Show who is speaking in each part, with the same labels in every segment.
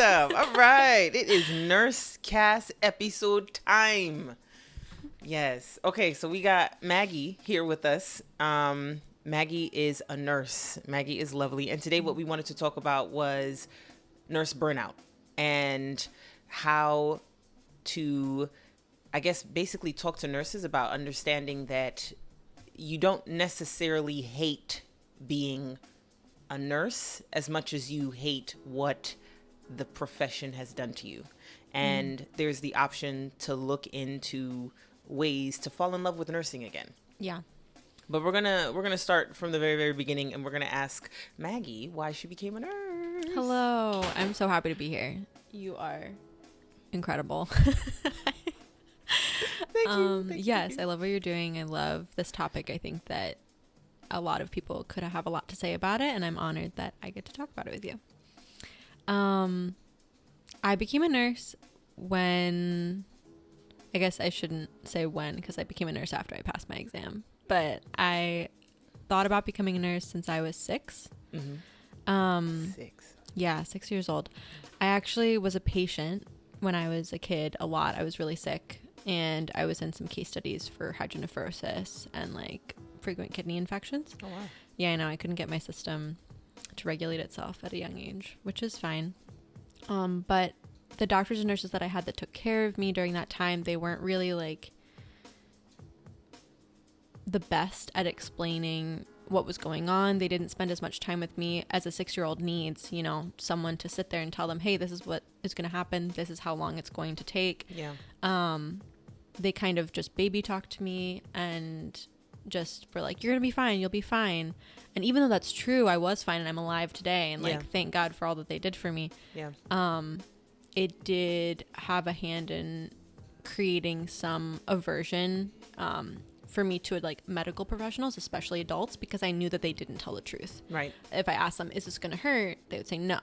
Speaker 1: Awesome. All right. It is Nurse Cast episode time. Yes. Okay, so we got Maggie here with us. Maggie is a nurse. Maggie is lovely. And today what we wanted to talk about was nurse burnout and how to, I guess, basically talk to nurses about understanding that you don't necessarily hate being a nurse as much as you hate what the profession has done to you. And there's the option to look into ways to fall in love with nursing again.
Speaker 2: Yeah.
Speaker 1: But we're gonna start from the very, very beginning, and we're gonna ask Maggie why she became a nurse.
Speaker 2: Hello. I'm so happy to be here. You are incredible.
Speaker 1: Thank you.
Speaker 2: Yes, I love what you're doing. I love this topic. I think that a lot of people could have a lot to say about it, and I'm honored that I get to talk about it with you. I became a nurse when, I guess I shouldn't say when, because I became a nurse after I passed my exam, but I thought about becoming a nurse since I was 6.
Speaker 1: Mm-hmm. 6.
Speaker 2: Yeah, 6 years old. I actually was a patient when I was a kid a lot. I was really sick, and I was in some case studies for hydronephrosis and like frequent kidney infections.
Speaker 1: Oh, wow.
Speaker 2: Yeah, I know. I couldn't get my system to regulate itself at a young age, which is fine. But the doctors and nurses that I had that took care of me during that time, they weren't really like the best at explaining what was going on. They didn't spend as much time with me as a 6-year-old needs, you know, someone to sit there and tell them, hey, this is what is going to happen. This is how long it's going to take.
Speaker 1: Yeah.
Speaker 2: They kind of just baby talked to me and just were like, you're going to be fine. You'll be fine. And even though that's true, I was fine and I'm alive today. And like, thank God for all that they did for me.
Speaker 1: Yeah.
Speaker 2: It did have a hand in creating some aversion, for me to like medical professionals, especially adults, because I knew that they didn't tell the truth.
Speaker 1: Right.
Speaker 2: If I asked them, is this going to hurt? They would say no.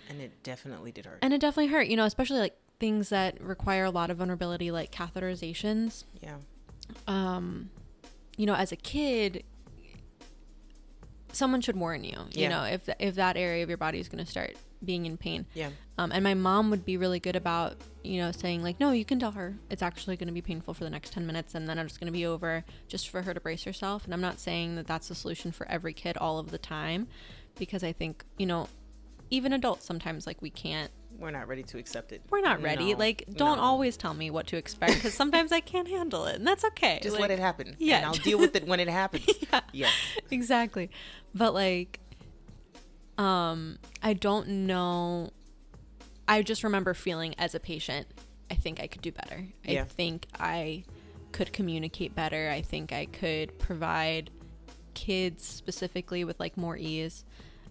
Speaker 1: And it definitely did hurt.
Speaker 2: And it definitely hurt, you know, especially like things that require a lot of vulnerability, like catheterizations.
Speaker 1: Yeah.
Speaker 2: You know, as a kid, someone should warn you, you know, if that area of your body is going to start being in pain.
Speaker 1: Yeah.
Speaker 2: And my mom would be really good about, you know, saying like, no, you can tell her it's actually going to be painful for the next 10 minutes and then it's going to be over, just for her to brace herself. And I'm not saying that that's the solution for every kid all of the time, because I think, you know, even adults sometimes, like,
Speaker 1: we're not ready to accept it.
Speaker 2: We're not ready.
Speaker 1: No,
Speaker 2: like, don't always tell me what to expect, because sometimes I can't handle it, and that's okay.
Speaker 1: Just
Speaker 2: like,
Speaker 1: let it happen.
Speaker 2: Yeah.
Speaker 1: And I'll deal with it when it happens. Yeah.
Speaker 2: Exactly. But like, I don't know. I just remember feeling as a patient, I think I could do better.
Speaker 1: Yeah.
Speaker 2: I think I could communicate better. I think I could provide kids specifically with like more ease.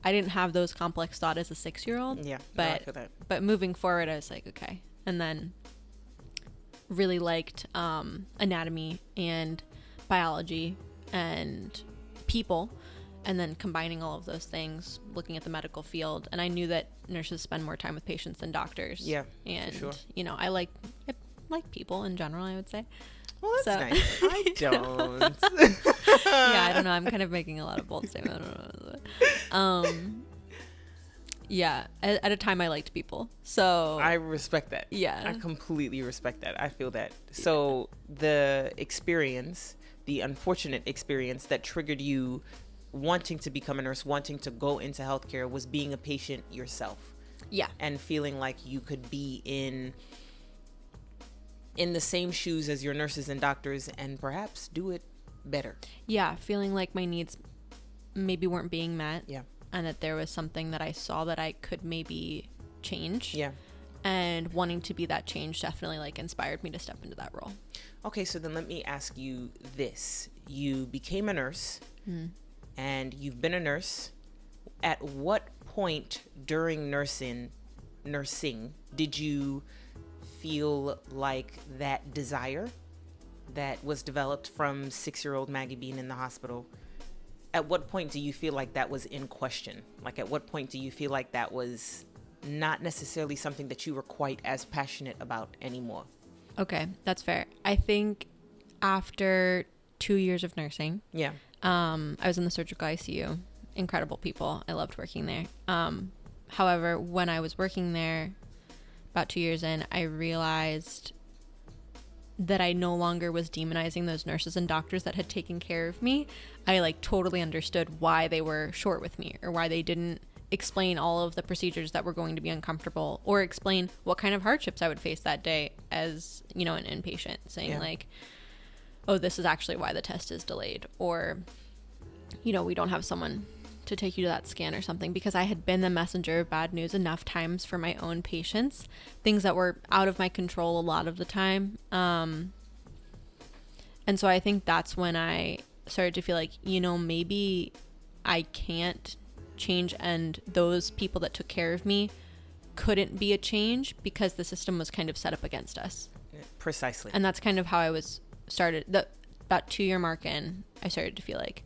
Speaker 2: I didn't have those complex thoughts as a 6-year-old.
Speaker 1: Yeah.
Speaker 2: But,
Speaker 1: I feel that.
Speaker 2: But moving forward, I was like, okay. And then really liked anatomy and biology and people, and then combining all of those things, looking at the medical field. And I knew that nurses spend more time with patients than doctors.
Speaker 1: Yeah,
Speaker 2: and
Speaker 1: for sure.
Speaker 2: You know, I like people in general, I would say.
Speaker 1: Well, that's nice. I don't.
Speaker 2: Yeah, I don't know. I'm kind of making a lot of bold statements. I don't know. Yeah, at a time I liked people. So
Speaker 1: I respect that.
Speaker 2: Yeah.
Speaker 1: I completely respect that. I feel that. So the experience, the unfortunate experience that triggered you wanting to become a nurse, wanting to go into healthcare, was being a patient yourself.
Speaker 2: Yeah.
Speaker 1: And feeling like you could be in the same shoes as your nurses and doctors and perhaps do it better.
Speaker 2: Yeah, feeling like my needs maybe weren't being met.
Speaker 1: Yeah.
Speaker 2: And that there was something that I saw that I could maybe change.
Speaker 1: Yeah.
Speaker 2: And wanting to be that change definitely like inspired me to step into that role.
Speaker 1: Okay, so then let me ask you this. You became a nurse and you've been a nurse. At what point during nursing did you feel like that desire that was developed from 6-year-old Maggie being in the hospital, at what point do you feel like that was in question? Like, at what point do you feel like that was not necessarily something that you were quite as passionate about anymore?
Speaker 2: Okay, that's fair. I think after 2 years of nursing, I was in the surgical ICU. Incredible people. I loved working there. However, when I was working there about 2 years in, I realized that I no longer was demonizing those nurses and doctors that had taken care of me. I like totally understood why they were short with me, or why they didn't explain all of the procedures that were going to be uncomfortable, or explain what kind of hardships I would face that day as, you know, an inpatient, saying like, oh, this is actually why the test is delayed, or, you know, we don't have someone to take you to that scan or something, because I had been the messenger of bad news enough times for my own patients, things that were out of my control a lot of the time. And so I think that's when I started to feel like, you know, maybe I can't change, and those people that took care of me couldn't be a change because the system was kind of set up against us.
Speaker 1: Precisely.
Speaker 2: And that's kind of how I was started. About 2-year mark in, I started to feel like,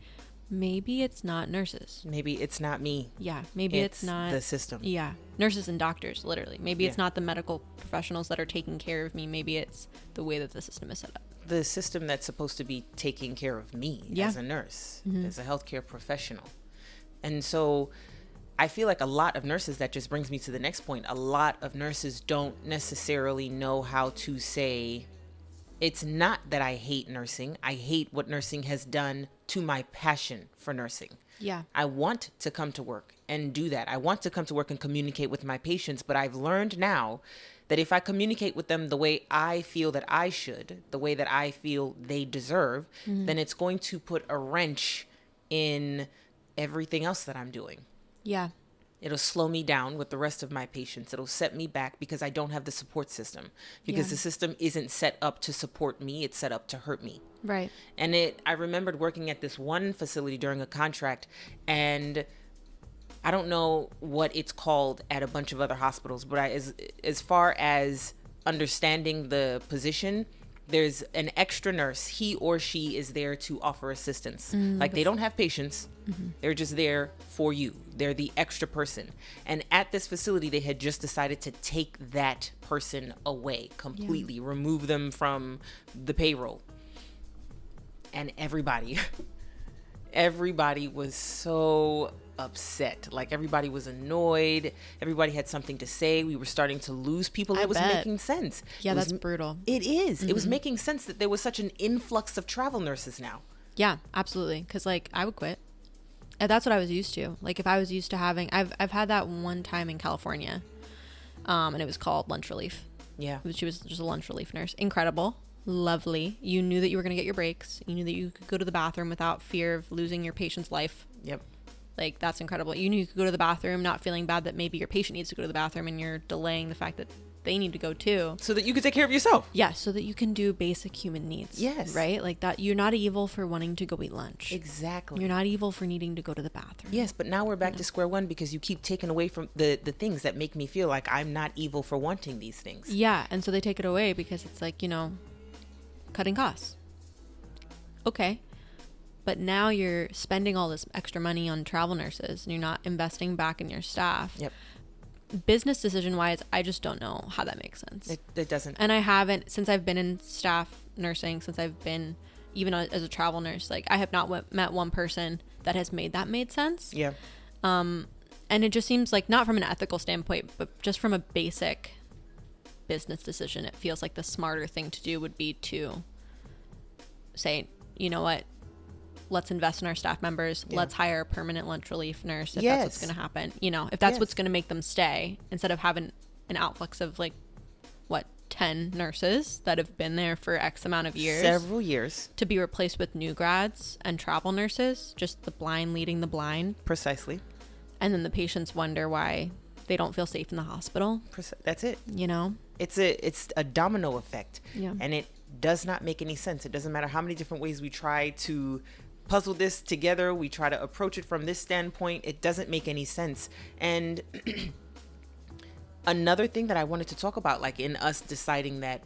Speaker 2: maybe it's not nurses.
Speaker 1: Maybe it's not me.
Speaker 2: Yeah. Maybe it's not
Speaker 1: the system.
Speaker 2: Yeah. Nurses and doctors, literally. Maybe it's not the medical professionals that are taking care of me. Maybe it's the way that the system is set up.
Speaker 1: The system that's supposed to be taking care of me as a nurse, as a healthcare professional. And so I feel like a lot of nurses, that just brings me to the next point. A lot of nurses don't necessarily know how to say, it's not that I hate nursing. I hate what nursing has done to my passion for nursing.
Speaker 2: Yeah.
Speaker 1: I want to come to work and do that. I want to come to work and communicate with my patients, but I've learned now that if I communicate with them the way I feel that I should, the way that I feel they deserve, then it's going to put a wrench in everything else that I'm doing.
Speaker 2: Yeah.
Speaker 1: It'll slow me down with the rest of my patients. It'll set me back because I don't have the support system, because the system isn't set up to support me. It's set up to hurt me.
Speaker 2: Right.
Speaker 1: And I remembered working at this one facility during a contract, and I don't know what it's called at a bunch of other hospitals, but as far as understanding the position, there's an extra nurse. He or she is there to offer assistance. Like, they don't have patients. They're just there for you. They're the extra person. And at this facility, they had just decided to take that person away completely, remove them from the payroll. And everybody was so upset. Like, everybody was annoyed. Everybody had something to say. We were starting to lose people. It was making sense.
Speaker 2: Yeah, that's brutal.
Speaker 1: It is. It was making sense that there was such an influx of travel nurses now.
Speaker 2: Yeah, absolutely. Because, like, I would quit. And that's what I was used to. Like, if I was used to having, I've had that one time in California, and it was called lunch relief.
Speaker 1: Yeah.
Speaker 2: She was just a lunch relief nurse. Incredible. Lovely. You knew that you were going to get your breaks. You knew that you could go to the bathroom without fear of losing your patient's life.
Speaker 1: Yep.
Speaker 2: Like, that's incredible. You knew you could go to the bathroom not feeling bad that maybe your patient needs to go to the bathroom, and you're delaying the fact that they need to go too.
Speaker 1: So that you could take care of yourself.
Speaker 2: Yeah, so that you can do basic human needs.
Speaker 1: Yes.
Speaker 2: Right? Like that. You're not evil for wanting to go eat lunch.
Speaker 1: Exactly.
Speaker 2: You're not evil for needing to go to the bathroom.
Speaker 1: Yes, but now we're back to square one, because you keep taking away from the things that make me feel like I'm not evil for wanting these things.
Speaker 2: Yeah, and so they take it away because it's like, you know, cutting costs. Okay. But now you're spending all this extra money on travel nurses, and you're not investing back in your staff.
Speaker 1: Yep.
Speaker 2: Business decision wise, I just don't know how that makes sense.
Speaker 1: It doesn't.
Speaker 2: And I haven't, since I've been in staff nursing, since I've been even as a travel nurse, like I have not met one person that has made sense.
Speaker 1: Yeah.
Speaker 2: And it just seems like, not from an ethical standpoint, but just from a basic business decision, it feels like the smarter thing to do would be to say, you know what, let's invest in our staff members. Yeah. Let's hire a permanent lunch relief nurse if that's what's going to happen. You know, if that's what's going to make them stay, instead of having an outflux of 10 nurses that have been there for X amount of years.
Speaker 1: Several years.
Speaker 2: To be replaced with new grads and travel nurses, just the blind leading the blind.
Speaker 1: Precisely.
Speaker 2: And then the patients wonder why they don't feel safe in the hospital.
Speaker 1: That's it.
Speaker 2: You know?
Speaker 1: It's a domino effect.
Speaker 2: Yeah.
Speaker 1: And it does not make any sense. It doesn't matter how many different ways we try to puzzle this together, we try to approach it from this standpoint, it doesn't make any sense. And another thing that I wanted to talk about, like in us deciding that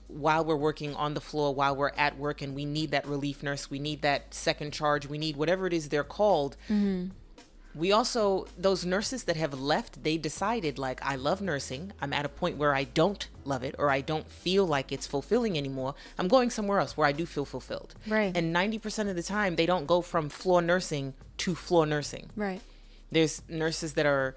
Speaker 1: while we're working on the floor, while we're at work, and we need that relief nurse, we need that second charge, we need whatever it is they're called. Mm-hmm. We also, those nurses that have left, they decided, like, I love nursing. I'm at a point where I don't love it, or I don't feel like it's fulfilling anymore. I'm going somewhere else where I do feel fulfilled.
Speaker 2: Right.
Speaker 1: And 90% of the time, they don't go from floor nursing to floor nursing.
Speaker 2: Right.
Speaker 1: There's nurses that are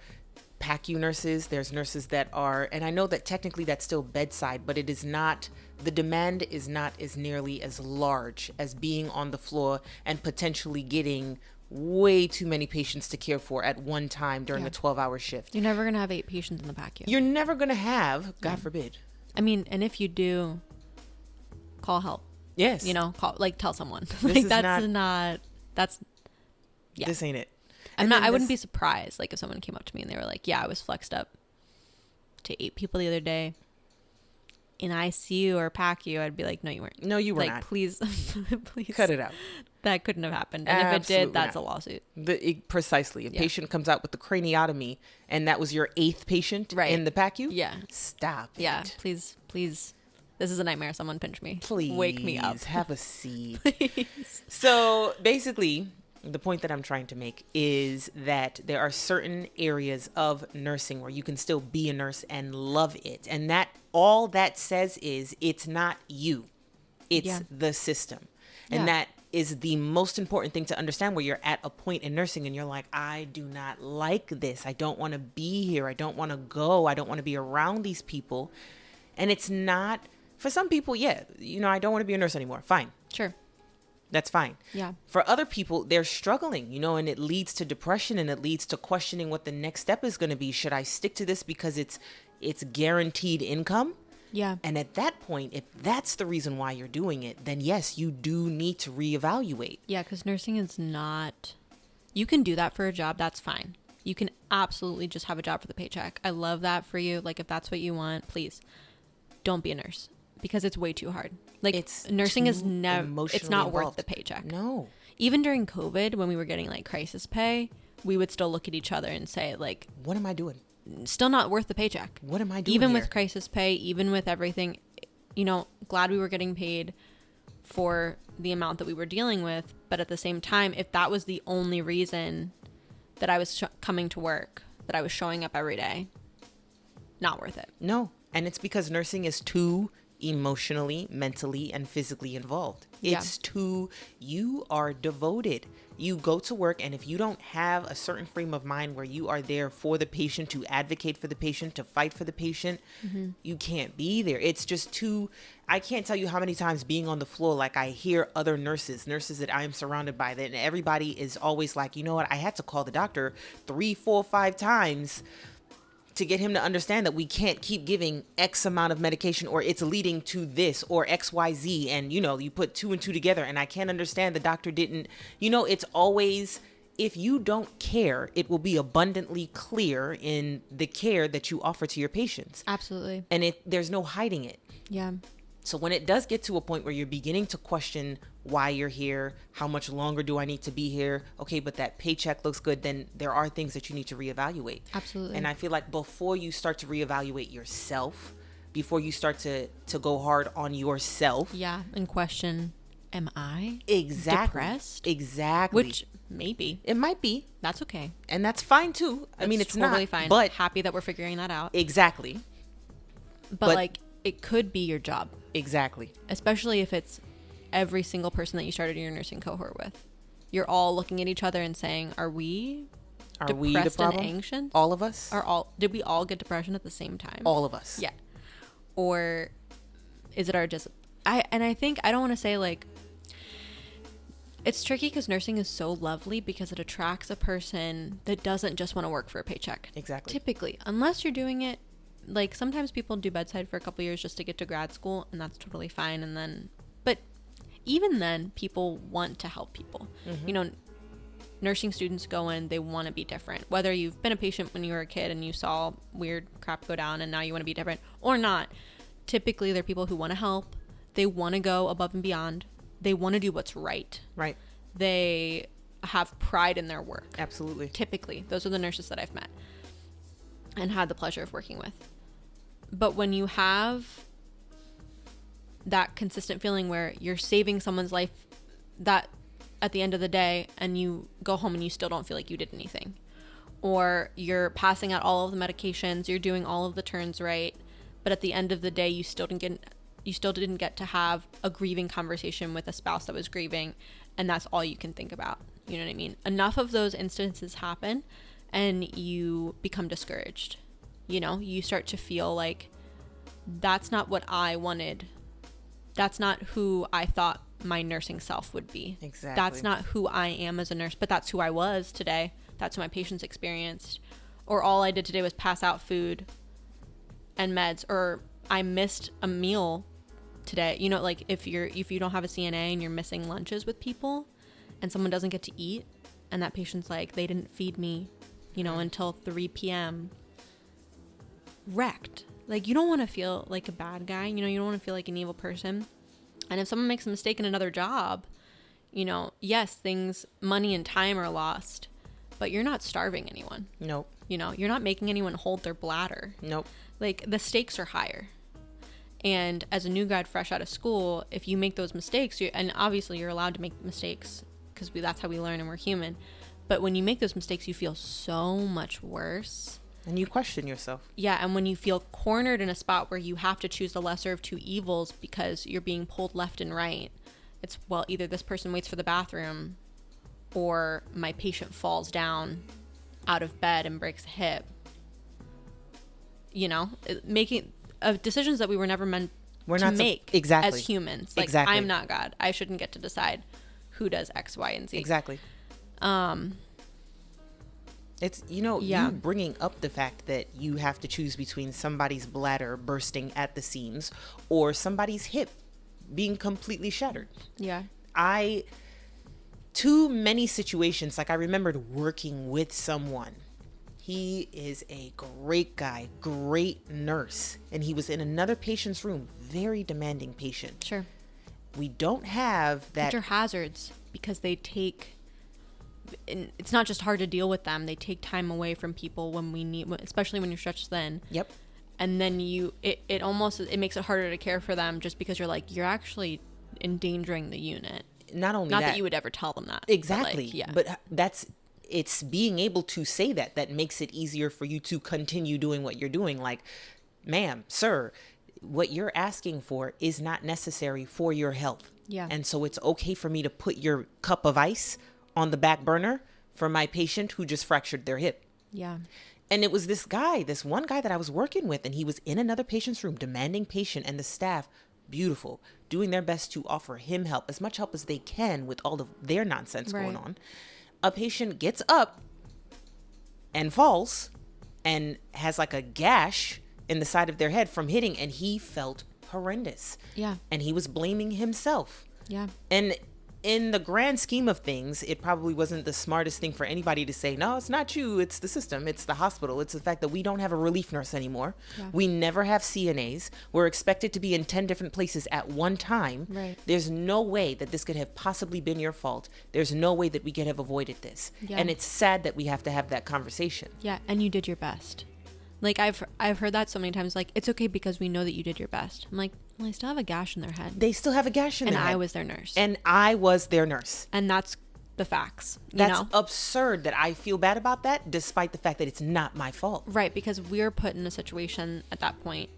Speaker 1: PACU nurses, there's nurses that are, and I know that technically that's still bedside, but it is not, the demand is not as nearly as large as being on the floor and potentially getting way too many patients to care for at one time during a 12-hour shift.
Speaker 2: You're never going to have 8 patients in the PACU.
Speaker 1: You're never going to have, God forbid.
Speaker 2: I mean, and if you do, call help.
Speaker 1: Yes.
Speaker 2: You know, tell someone.
Speaker 1: This
Speaker 2: This
Speaker 1: ain't it.
Speaker 2: I wouldn't be surprised, like, if someone came up to me and they were like, yeah, I was flexed up to 8 people the other day in ICU or PACU. I'd be like, no, you weren't.
Speaker 1: No, you were
Speaker 2: like,
Speaker 1: not.
Speaker 2: Please, please.
Speaker 1: Cut it out.
Speaker 2: That couldn't have happened. And if it did, that's a lawsuit.
Speaker 1: Precisely. A patient comes out with the craniotomy and that was your 8th patient in the PACU?
Speaker 2: Yeah.
Speaker 1: Stop it.
Speaker 2: Yeah, please. This is a nightmare. Someone pinch me.
Speaker 1: Please.
Speaker 2: Wake me up.
Speaker 1: Have a seat.
Speaker 2: Please.
Speaker 1: So basically, the point that I'm trying to make is that there are certain areas of nursing where you can still be a nurse and love it. And that all that says is it's not you. It's the system. And that is the most important thing to understand, where you're at a point in nursing and you're like, I do not like this. I don't want to be here. I don't want to go. I don't want to be around these people. And it's not, for some people, I don't want to be a nurse anymore. Fine.
Speaker 2: Sure.
Speaker 1: That's fine.
Speaker 2: Yeah.
Speaker 1: For other people, they're struggling, and it leads to depression and it leads to questioning what the next step is going to be. Should I stick to this because it's guaranteed income?
Speaker 2: Yeah.
Speaker 1: And at that point, if that's the reason why you're doing it, then yes, you do need to reevaluate.
Speaker 2: Yeah, because nursing is not, you can do that for a job. That's fine. You can absolutely just have a job for the paycheck. I love that for you. Like, if that's what you want, please don't be a nurse, because it's way too hard. Like, nursing is never, it's not worth the paycheck.
Speaker 1: No.
Speaker 2: Even during COVID, when we were getting like crisis pay, we would still look at each other and say, like,
Speaker 1: what am I doing?
Speaker 2: Still not worth the paycheck.
Speaker 1: What am I doing
Speaker 2: even
Speaker 1: here?
Speaker 2: with crisis pay, even with everything, glad we were getting paid for the amount that we were dealing with. But at the same time, if that was the only reason that I was coming to work, that I was showing up every day, not worth it.
Speaker 1: No. And it's because nursing is too emotionally, mentally, and physically involved. It's you are devoted. You go to work, and if you don't have a certain frame of mind where you are there for the patient, to advocate for the patient, to fight for the patient, you can't be there. It's just I can't tell you how many times being on the floor, like, I hear other nurses that I am surrounded by, that, and everybody is always like, you know what, I had to call the doctor 3, 4, 5 times to get him to understand that we can't keep giving X amount of medication, or it's leading to this, or XYZ. And, you put 2 and 2 together, and I can't understand the doctor didn't, it's always, if you don't care, it will be abundantly clear in the care that you offer to your patients.
Speaker 2: Absolutely.
Speaker 1: And there's no hiding it.
Speaker 2: Yeah.
Speaker 1: So when it does get to a point where you're beginning to question why you're here, how much longer do I need to be here? Okay, but that paycheck looks good. Then there are things that you need to reevaluate.
Speaker 2: Absolutely.
Speaker 1: And I feel like before you start to reevaluate yourself, before you start to go hard on yourself.
Speaker 2: Yeah, and question, am I
Speaker 1: depressed? Exactly.
Speaker 2: Which maybe.
Speaker 1: It might be.
Speaker 2: That's okay.
Speaker 1: And that's fine too. I mean, it's
Speaker 2: totally
Speaker 1: not
Speaker 2: fine.
Speaker 1: But
Speaker 2: happy that we're figuring that out.
Speaker 1: Exactly.
Speaker 2: But like, it could be your job.
Speaker 1: Exactly.
Speaker 2: Especially if it's every single person that you started your nursing cohort with. You're all looking at each other and saying, are we
Speaker 1: the problem?
Speaker 2: And anxious?
Speaker 1: All of us?
Speaker 2: Did we all get depression at the same time?
Speaker 1: All of us.
Speaker 2: Yeah. Or is it I think, I don't want to say, like, it's tricky because nursing is so lovely because it attracts a person that doesn't just want to work for a paycheck.
Speaker 1: Exactly.
Speaker 2: Typically, unless you're doing it, like, sometimes people do bedside for a couple years just to get to grad school, and that's totally fine. And then, but even then, people want to help people. Nursing students go in, they want to be different. Whether you've been a patient when you were a kid and you saw weird crap go down and now you want to be different or not, typically they're people who want to help. They want to go above and beyond. They want to do what's right.
Speaker 1: Right.
Speaker 2: They have pride in their work.
Speaker 1: Absolutely.
Speaker 2: Typically, those are the nurses that I've met and had the pleasure of working with. But when you have that consistent feeling where you're saving someone's life, that at the end of the day, and you go home and you still don't feel like you did anything, or you're passing out all of the medications, you're doing all of the turns right, but at the end of the day, you still didn't get to have a grieving conversation with a spouse that was grieving, and that's all you can think about. You know what I mean? Enough of those instances happen, and you become discouraged. You start to feel like that's not what I wanted. That's not who I thought my nursing self would be.
Speaker 1: Exactly.
Speaker 2: That's not who I am as a nurse, but that's who I was today. That's who my patients experienced. Or all I did today was pass out food and meds, or I missed a meal today. Like if you don't have a CNA and you're missing lunches with people and someone doesn't get to eat, and that patient's like, they didn't feed me, until 3 p.m. Wrecked. Like, you don't want to feel like a bad guy. You don't want to feel like an evil person. And if someone makes a mistake in another job, yes, money and time are lost, but you're not starving anyone.
Speaker 1: Nope.
Speaker 2: You're not making anyone hold their bladder.
Speaker 1: Nope.
Speaker 2: Like, the stakes are higher. And as a new grad fresh out of school, if you make those mistakes, and obviously you're allowed to make mistakes because that's how we learn and we're human. But when you make those mistakes, you feel so much worse.
Speaker 1: And you question yourself.
Speaker 2: Yeah, and when you feel cornered in a spot where you have to choose the lesser of two evils because you're being pulled left and right, it's, well, either this person waits for the bathroom or my patient falls down out of bed and breaks a hip. Making decisions that we were never meant to make
Speaker 1: exactly.
Speaker 2: as humans. Like,
Speaker 1: exactly.
Speaker 2: I'm not God. I shouldn't get to decide who does X, Y, and Z.
Speaker 1: Exactly. It's, you bringing up the fact that you have to choose between somebody's bladder bursting at the seams or somebody's hip being completely shattered.
Speaker 2: Yeah.
Speaker 1: Too many situations, like I remembered working with someone. He is a great guy, great nurse, and he was in another patient's room, very demanding patient.
Speaker 2: Sure.
Speaker 1: We don't have that.
Speaker 2: Which are hazards because they take... And it's not just hard to deal with them. They take time away from people when we need, especially when you're stretched thin.
Speaker 1: Yep.
Speaker 2: And then it makes it harder to care for them just because you're actually endangering the unit.
Speaker 1: Not only
Speaker 2: not that you would ever tell them that.
Speaker 1: Exactly.
Speaker 2: But
Speaker 1: it's being able to say that makes it easier for you to continue doing what you're doing. Like, ma'am, sir, what you're asking for is not necessary for your health.
Speaker 2: Yeah.
Speaker 1: And so it's okay for me to put your cup of ice on the back burner for my patient who just fractured their hip.
Speaker 2: Yeah.
Speaker 1: And it was this one guy that I was working with, and he was in another patient's room, demanding patient, and the staff, beautiful, doing their best to offer him help, as much help as they can with all of their nonsense going on. A patient gets up and falls and has like a gash in the side of their head from hitting, and he felt horrendous.
Speaker 2: Yeah.
Speaker 1: And he was blaming himself.
Speaker 2: Yeah.
Speaker 1: And in the grand scheme of things, it probably wasn't the smartest thing for anybody to say, no, it's not you, it's the system, it's the hospital, it's the fact that we don't have a relief nurse anymore. Yeah. We never have CNAs. We're expected to be in 10 different places at one time.
Speaker 2: Right.
Speaker 1: There's no way that this could have possibly been your fault. There's no way that we could have avoided this.
Speaker 2: Yeah.
Speaker 1: And it's sad that we have to have that conversation.
Speaker 2: Yeah, and you did your best. Like, I've heard that so many times, like, it's okay because we know that you did your best. I'm like, well, they still have a gash in their head.
Speaker 1: They still have a gash in their head.
Speaker 2: And I was their nurse.
Speaker 1: And I was their nurse.
Speaker 2: And that's the facts.
Speaker 1: That's absurd that I feel bad about that, despite the fact that it's not my fault.
Speaker 2: Right, because we're put in a situation at that point,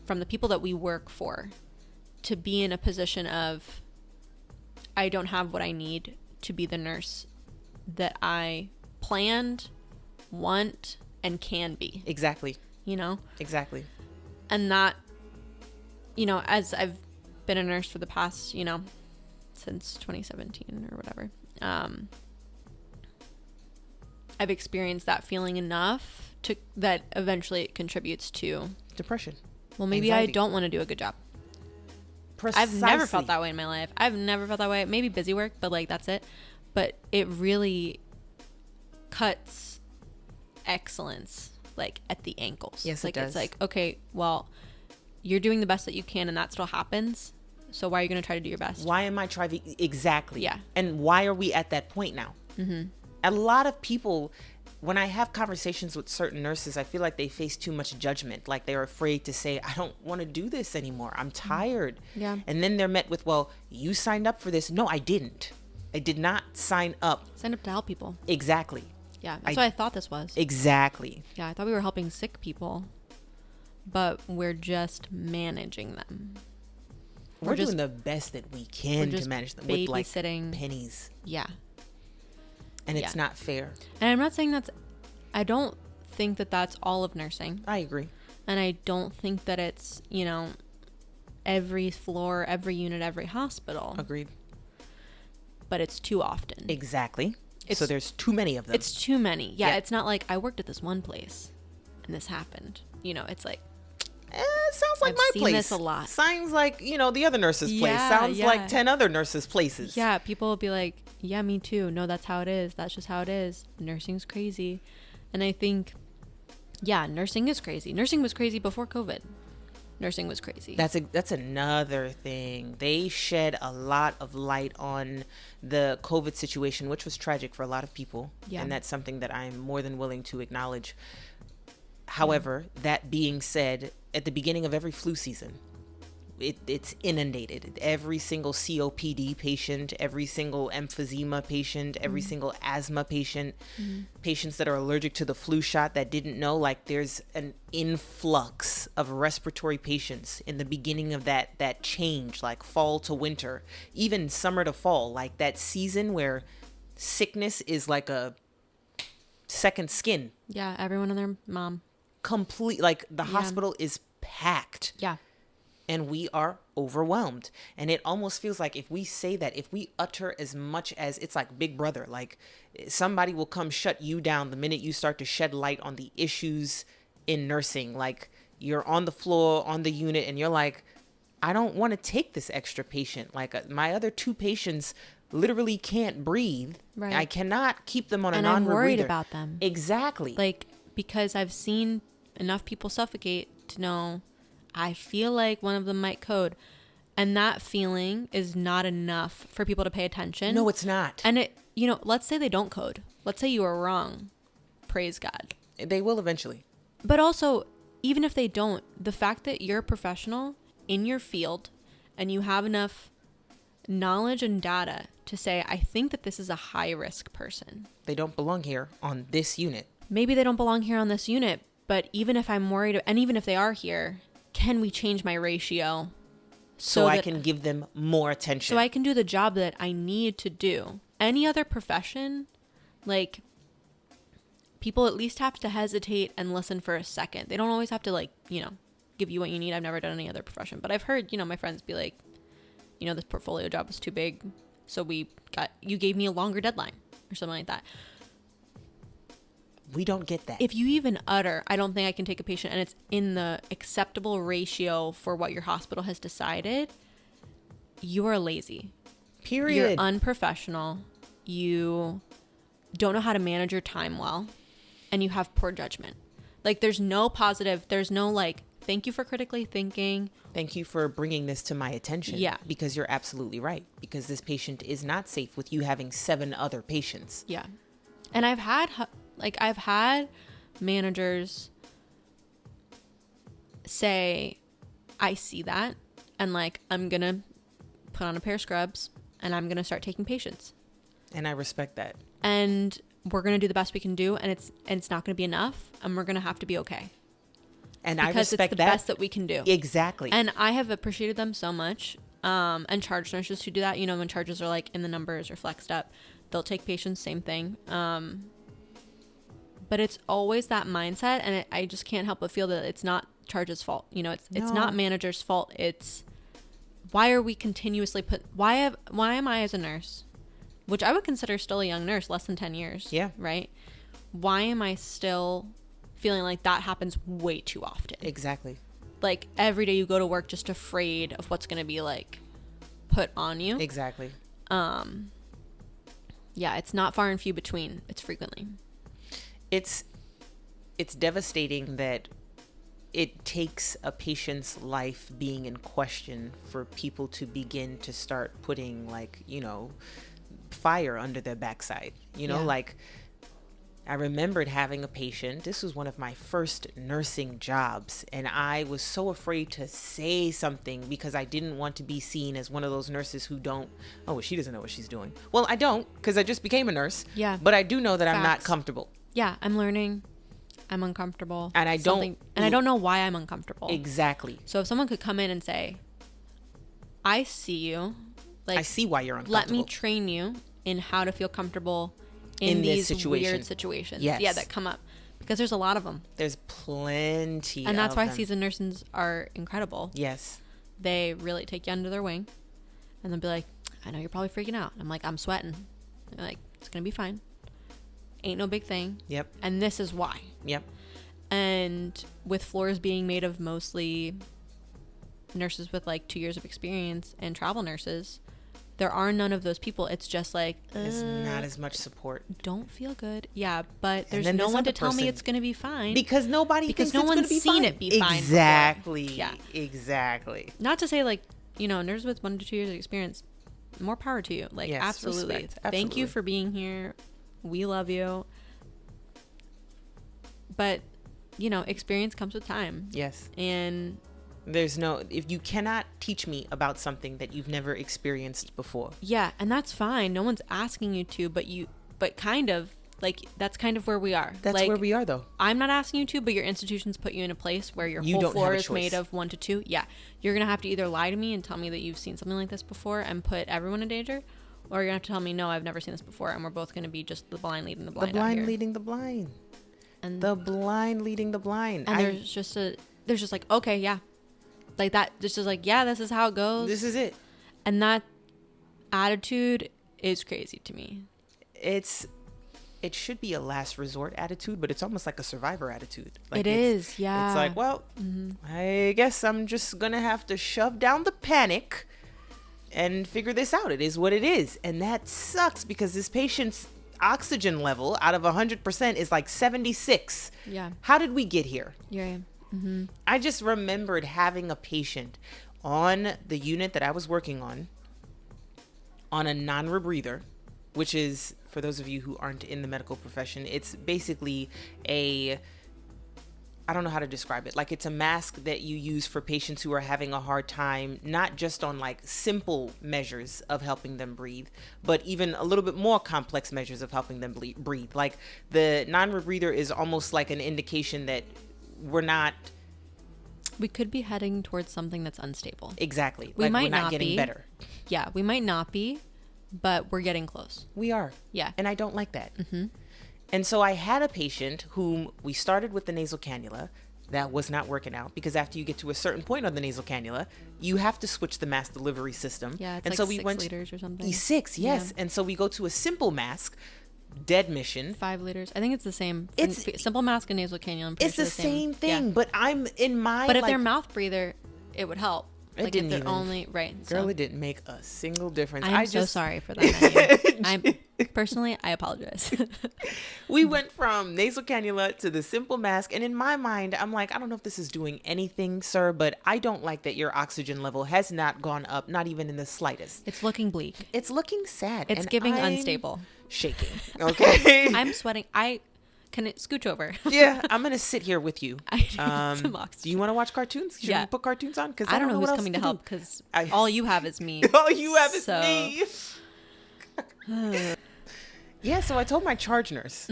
Speaker 2: from the people that we work for, to be in a position of, I don't have what I need to be the nurse that I planned, want, and can be.
Speaker 1: Exactly.
Speaker 2: Exactly. And that, as I've been a nurse for the past, since 2017 or whatever, I've experienced that feeling enough that eventually it contributes to
Speaker 1: depression.
Speaker 2: Well, maybe anxiety. I don't want to do a good job.
Speaker 1: Precisely.
Speaker 2: I've never felt that way in my life. I've never felt that way. Maybe busy work, but that's it. But it really cuts excellence at the ankles.
Speaker 1: Yes, it does.
Speaker 2: It's okay, well, you're doing the best that you can and that still happens, so why are you going to try to do your best?
Speaker 1: Why am I trying? Exactly.
Speaker 2: Yeah.
Speaker 1: And why are we at that point now?
Speaker 2: Mm-hmm.
Speaker 1: A lot of people, when I have conversations with certain nurses, I feel like they face too much judgment. Like they're afraid to say, I don't want to do this anymore, I'm tired.
Speaker 2: Yeah.
Speaker 1: And then they're met with, well, you signed up for this. No, I didn't. I did not sign up.
Speaker 2: Signed up to help people.
Speaker 1: Exactly.
Speaker 2: Yeah, that's what I thought this was.
Speaker 1: Exactly.
Speaker 2: Yeah, I thought we were helping sick people, but we're just managing them.
Speaker 1: We're doing the best that we can to manage them with
Speaker 2: babysitting
Speaker 1: pennies.
Speaker 2: Yeah.
Speaker 1: And it's not fair.
Speaker 2: And I'm not saying that's I don't think that that's all of nursing.
Speaker 1: I agree.
Speaker 2: And I don't think that it's, every floor, every unit, every hospital.
Speaker 1: Agreed.
Speaker 2: But it's too often.
Speaker 1: Exactly. So there's too many of them.
Speaker 2: It's too many. Yeah, it's not like I worked at this one place and this happened. It's like,
Speaker 1: it sounds like
Speaker 2: I've
Speaker 1: my
Speaker 2: seen
Speaker 1: place.
Speaker 2: this a lot.
Speaker 1: Sounds like, the other nurse's place. Sounds like 10 other nurses' places.
Speaker 2: Yeah, people will be like, yeah, me too. No, that's how it is. That's just how it is. Nursing's crazy. And I think, yeah, nursing is crazy. Nursing was crazy before COVID. Nursing was crazy.
Speaker 1: That's another thing. They shed a lot of light on the COVID situation, which was tragic for a lot of people.
Speaker 2: Yeah.
Speaker 1: And that's something that I'm more than willing to acknowledge. However, that being said, at the beginning of every flu season, it's inundated. Every single COPD patient, every single emphysema patient, every single asthma patient, patients that are allergic to the flu shot that didn't know, like there's an influx of respiratory patients in the beginning of that change, like fall to winter, even summer to fall, like that season where sickness is like a second skin.
Speaker 2: Yeah, everyone and their mom.
Speaker 1: Complete, like the hospital is packed.
Speaker 2: Yeah.
Speaker 1: And we are overwhelmed. And it almost feels like if we say that, if we utter as much as, it's like Big Brother, like somebody will come shut you down the minute you start to shed light on the issues in nursing. Like you're on the floor, on the unit, and you're like, I don't want to take this extra patient. Like my other 2 patients literally can't breathe.
Speaker 2: Right.
Speaker 1: I cannot keep them on a
Speaker 2: and
Speaker 1: non-rebreather.
Speaker 2: I'm worried about them.
Speaker 1: Exactly.
Speaker 2: Like, because I've seen enough people suffocate to know I feel like one of them might code. And that feeling is not enough for people to pay attention.
Speaker 1: No, it's not.
Speaker 2: And it, let's say they don't code. Let's say you are wrong. Praise God.
Speaker 1: They will eventually.
Speaker 2: But also, even if they don't, the fact that you're a professional in your field and you have enough knowledge and data to say, I think that this is a high risk person.
Speaker 1: They don't belong here on this unit.
Speaker 2: Maybe they don't belong here on this unit, but even if I'm worried, and even if they are here, can we change my ratio
Speaker 1: so I can give them more attention?
Speaker 2: So I can do the job that I need to do. Any other profession, like, people at least have to hesitate and listen for a second. They don't always have to, give you what you need. I've never done any other profession, but I've heard, my friends be like, this portfolio job was too big, so you gave me a longer deadline or something like that.
Speaker 1: We don't get that.
Speaker 2: If you even utter, I don't think I can take a patient, and it's in the acceptable ratio for what your hospital has decided, you are lazy.
Speaker 1: Period.
Speaker 2: You're unprofessional. You don't know how to manage your time well, and you have poor judgment. Like, there's no positive. There's no, thank you for critically thinking.
Speaker 1: Thank you for bringing this to my attention.
Speaker 2: Yeah.
Speaker 1: Because you're absolutely right. Because this patient is not safe with you having 7 other patients.
Speaker 2: Yeah. And I've had managers say, I see that, and I'm going to put on a pair of scrubs and I'm going to start taking patients.
Speaker 1: And I respect that.
Speaker 2: And we're going to do the best we can do, and it's not going to be enough, and we're going to have to be okay.
Speaker 1: And
Speaker 2: because
Speaker 1: I respect
Speaker 2: it's the best that we can do.
Speaker 1: Exactly.
Speaker 2: And I have appreciated them so much. And charge nurses who do that, when charges are in the numbers or flexed up, they'll take patients, same thing. But it's always that mindset, and I just can't help but feel that it's not charge's fault. It's not manager's fault. It's why are we continuously why am I as a nurse, which I would consider still a young nurse, less than 10 years.
Speaker 1: Yeah.
Speaker 2: Right. Why am I still feeling like that happens way too often?
Speaker 1: Exactly.
Speaker 2: Every day you go to work just afraid of what's going to be put on you.
Speaker 1: Exactly.
Speaker 2: Yeah, it's not far and few between. It's frequently.
Speaker 1: It's devastating that it takes a patient's life being in question for people to begin to start putting fire under their backside. I remembered having a patient. This was one of my first nursing jobs, and I was so afraid to say something because I didn't want to be seen as one of those nurses who she doesn't know what she's doing. Well, I don't, because I just became a nurse.
Speaker 2: Yeah.
Speaker 1: But I do know that
Speaker 2: Facts.
Speaker 1: I'm not comfortable.
Speaker 2: Yeah, I'm learning. I'm uncomfortable.
Speaker 1: And I
Speaker 2: don't know why I'm uncomfortable.
Speaker 1: Exactly.
Speaker 2: So if someone could come in and say, I see you.
Speaker 1: I see why you're uncomfortable.
Speaker 2: Let me train you in how to feel comfortable in these weird situations.
Speaker 1: Yes.
Speaker 2: Yeah, that come up. because there's a lot of them.
Speaker 1: There's plenty
Speaker 2: And that's
Speaker 1: of
Speaker 2: why
Speaker 1: them.
Speaker 2: seasoned nurses are incredible.
Speaker 1: Yes.
Speaker 2: They really take you under their wing and then be like, I know you're probably freaking out. I'm like, I'm sweating. They're like, it's going to be fine. Ain't no big thing.
Speaker 1: Yep.
Speaker 2: And this is why.
Speaker 1: Yep.
Speaker 2: And with floors being made of mostly nurses with like 2 years of experience and travel nurses, there are none of those people. It's just like,
Speaker 1: There's not as much support.
Speaker 2: Don't feel good. Yeah, but there's
Speaker 1: then
Speaker 2: no
Speaker 1: this
Speaker 2: one to
Speaker 1: other
Speaker 2: tell me
Speaker 1: person-
Speaker 2: it's going to be fine.
Speaker 1: Because nobody
Speaker 2: Because
Speaker 1: thinks
Speaker 2: no
Speaker 1: it's
Speaker 2: one's
Speaker 1: gonna be
Speaker 2: seen
Speaker 1: fine.
Speaker 2: it be fine before.
Speaker 1: Exactly.
Speaker 2: Yeah.
Speaker 1: Exactly.
Speaker 2: Not to say like, you know, nurses with 1 to 2 years of experience, more power to you. Like,
Speaker 1: Yes,
Speaker 2: absolutely.
Speaker 1: respect.
Speaker 2: Thank you
Speaker 1: Absolutely.
Speaker 2: for being here. We love you. But, you know, experience comes with time.
Speaker 1: Yes.
Speaker 2: And
Speaker 1: There's no, if you cannot teach me about something that you've never experienced before.
Speaker 2: yeah, and that's fine. No one's asking you to, but kind of like that's kind of where we are.
Speaker 1: That's
Speaker 2: like,
Speaker 1: where we are, though.
Speaker 2: I'm not asking you to, but your institutions put you in a place where your
Speaker 1: You
Speaker 2: whole
Speaker 1: don't
Speaker 2: floor
Speaker 1: have a
Speaker 2: is made
Speaker 1: choice.
Speaker 2: of 1 to 2. Yeah. You're going to have to either lie to me and tell me that you've seen something like this before and put everyone in danger, or you're going to have to tell me, no, I've never seen this before, and we're both going to be just the blind leading the
Speaker 1: The
Speaker 2: blind out
Speaker 1: blind
Speaker 2: here.
Speaker 1: leading the blind.
Speaker 2: And
Speaker 1: The blind leading the blind.
Speaker 2: and there's just like, okay, yeah. Like that, just is like, yeah, this is how it goes.
Speaker 1: This is it.
Speaker 2: And that attitude is crazy to me.
Speaker 1: It should be a last resort attitude, but it's almost like a survivor attitude. Like
Speaker 2: It is, yeah.
Speaker 1: It's like, well, I guess I'm just gonna have to shove down the panic and figure this out. It is what it is, and that sucks because this patient's oxygen level out of 100% is like 76.
Speaker 2: Yeah.
Speaker 1: How did we get here?
Speaker 2: Yeah.
Speaker 1: I just remembered having a patient on the unit that I was working on a non-rebreather, which is, for those of you who aren't in the medical profession, it's basically I don't know how to describe it. Like, it's a mask that you use for patients who are having a hard time, not just on like simple measures of helping them breathe, but even a little bit more complex measures of helping them breathe. Like, the non-rebreather is almost like an indication that
Speaker 2: We could be heading towards something that's unstable.
Speaker 1: exactly.
Speaker 2: We
Speaker 1: like,
Speaker 2: might
Speaker 1: we're not
Speaker 2: not
Speaker 1: getting
Speaker 2: be.
Speaker 1: better.
Speaker 2: Yeah, we might not be, but we're getting close.
Speaker 1: We are.
Speaker 2: Yeah.
Speaker 1: And I don't like that. And so I had a patient whom we started with the nasal cannula. That was not working out because after you get to a certain point on the nasal cannula, you have to switch the mask delivery system.
Speaker 2: Yeah, it's
Speaker 1: and
Speaker 2: like
Speaker 1: so we
Speaker 2: 6
Speaker 1: went
Speaker 2: liters or something.
Speaker 1: E6, yes.
Speaker 2: Yeah.
Speaker 1: And so we go to a simple mask, dead mission.
Speaker 2: 5 liters. I think it's the same.
Speaker 1: It's-
Speaker 2: simple mask and nasal cannula. I'm pretty
Speaker 1: It's
Speaker 2: sure
Speaker 1: the same thing,
Speaker 2: Yeah.
Speaker 1: but I'm in my
Speaker 2: But if
Speaker 1: like,
Speaker 2: they're mouth breather, it would help.
Speaker 1: It
Speaker 2: like
Speaker 1: didn't
Speaker 2: if they're
Speaker 1: even.
Speaker 2: only right.
Speaker 1: girl,
Speaker 2: so.
Speaker 1: it didn't make a single difference.
Speaker 2: I'm
Speaker 1: I
Speaker 2: so
Speaker 1: just
Speaker 2: sorry for that. I'm personally, I apologize.
Speaker 1: we went from nasal cannula to the simple mask, and in my mind I'm like, I don't know if this is doing anything, sir, but I don't like that your oxygen level has not gone up, not even in the slightest.
Speaker 2: It's looking bleak.
Speaker 1: It's looking sad.
Speaker 2: It's
Speaker 1: and
Speaker 2: giving
Speaker 1: I'm
Speaker 2: unstable.
Speaker 1: shaking. Okay.
Speaker 2: I'm sweating. Can it scooch over?
Speaker 1: Yeah, I'm gonna sit here with you.
Speaker 2: I need some oxygen.
Speaker 1: Do you want to watch cartoons? Should
Speaker 2: Yeah.
Speaker 1: we put cartoons on? Because
Speaker 2: I don't know
Speaker 1: what
Speaker 2: who's
Speaker 1: else
Speaker 2: coming to
Speaker 1: do.
Speaker 2: help because
Speaker 1: I-
Speaker 2: all you have is me.
Speaker 1: All you have is
Speaker 2: So-
Speaker 1: me. Yeah, so I told my charge nurse.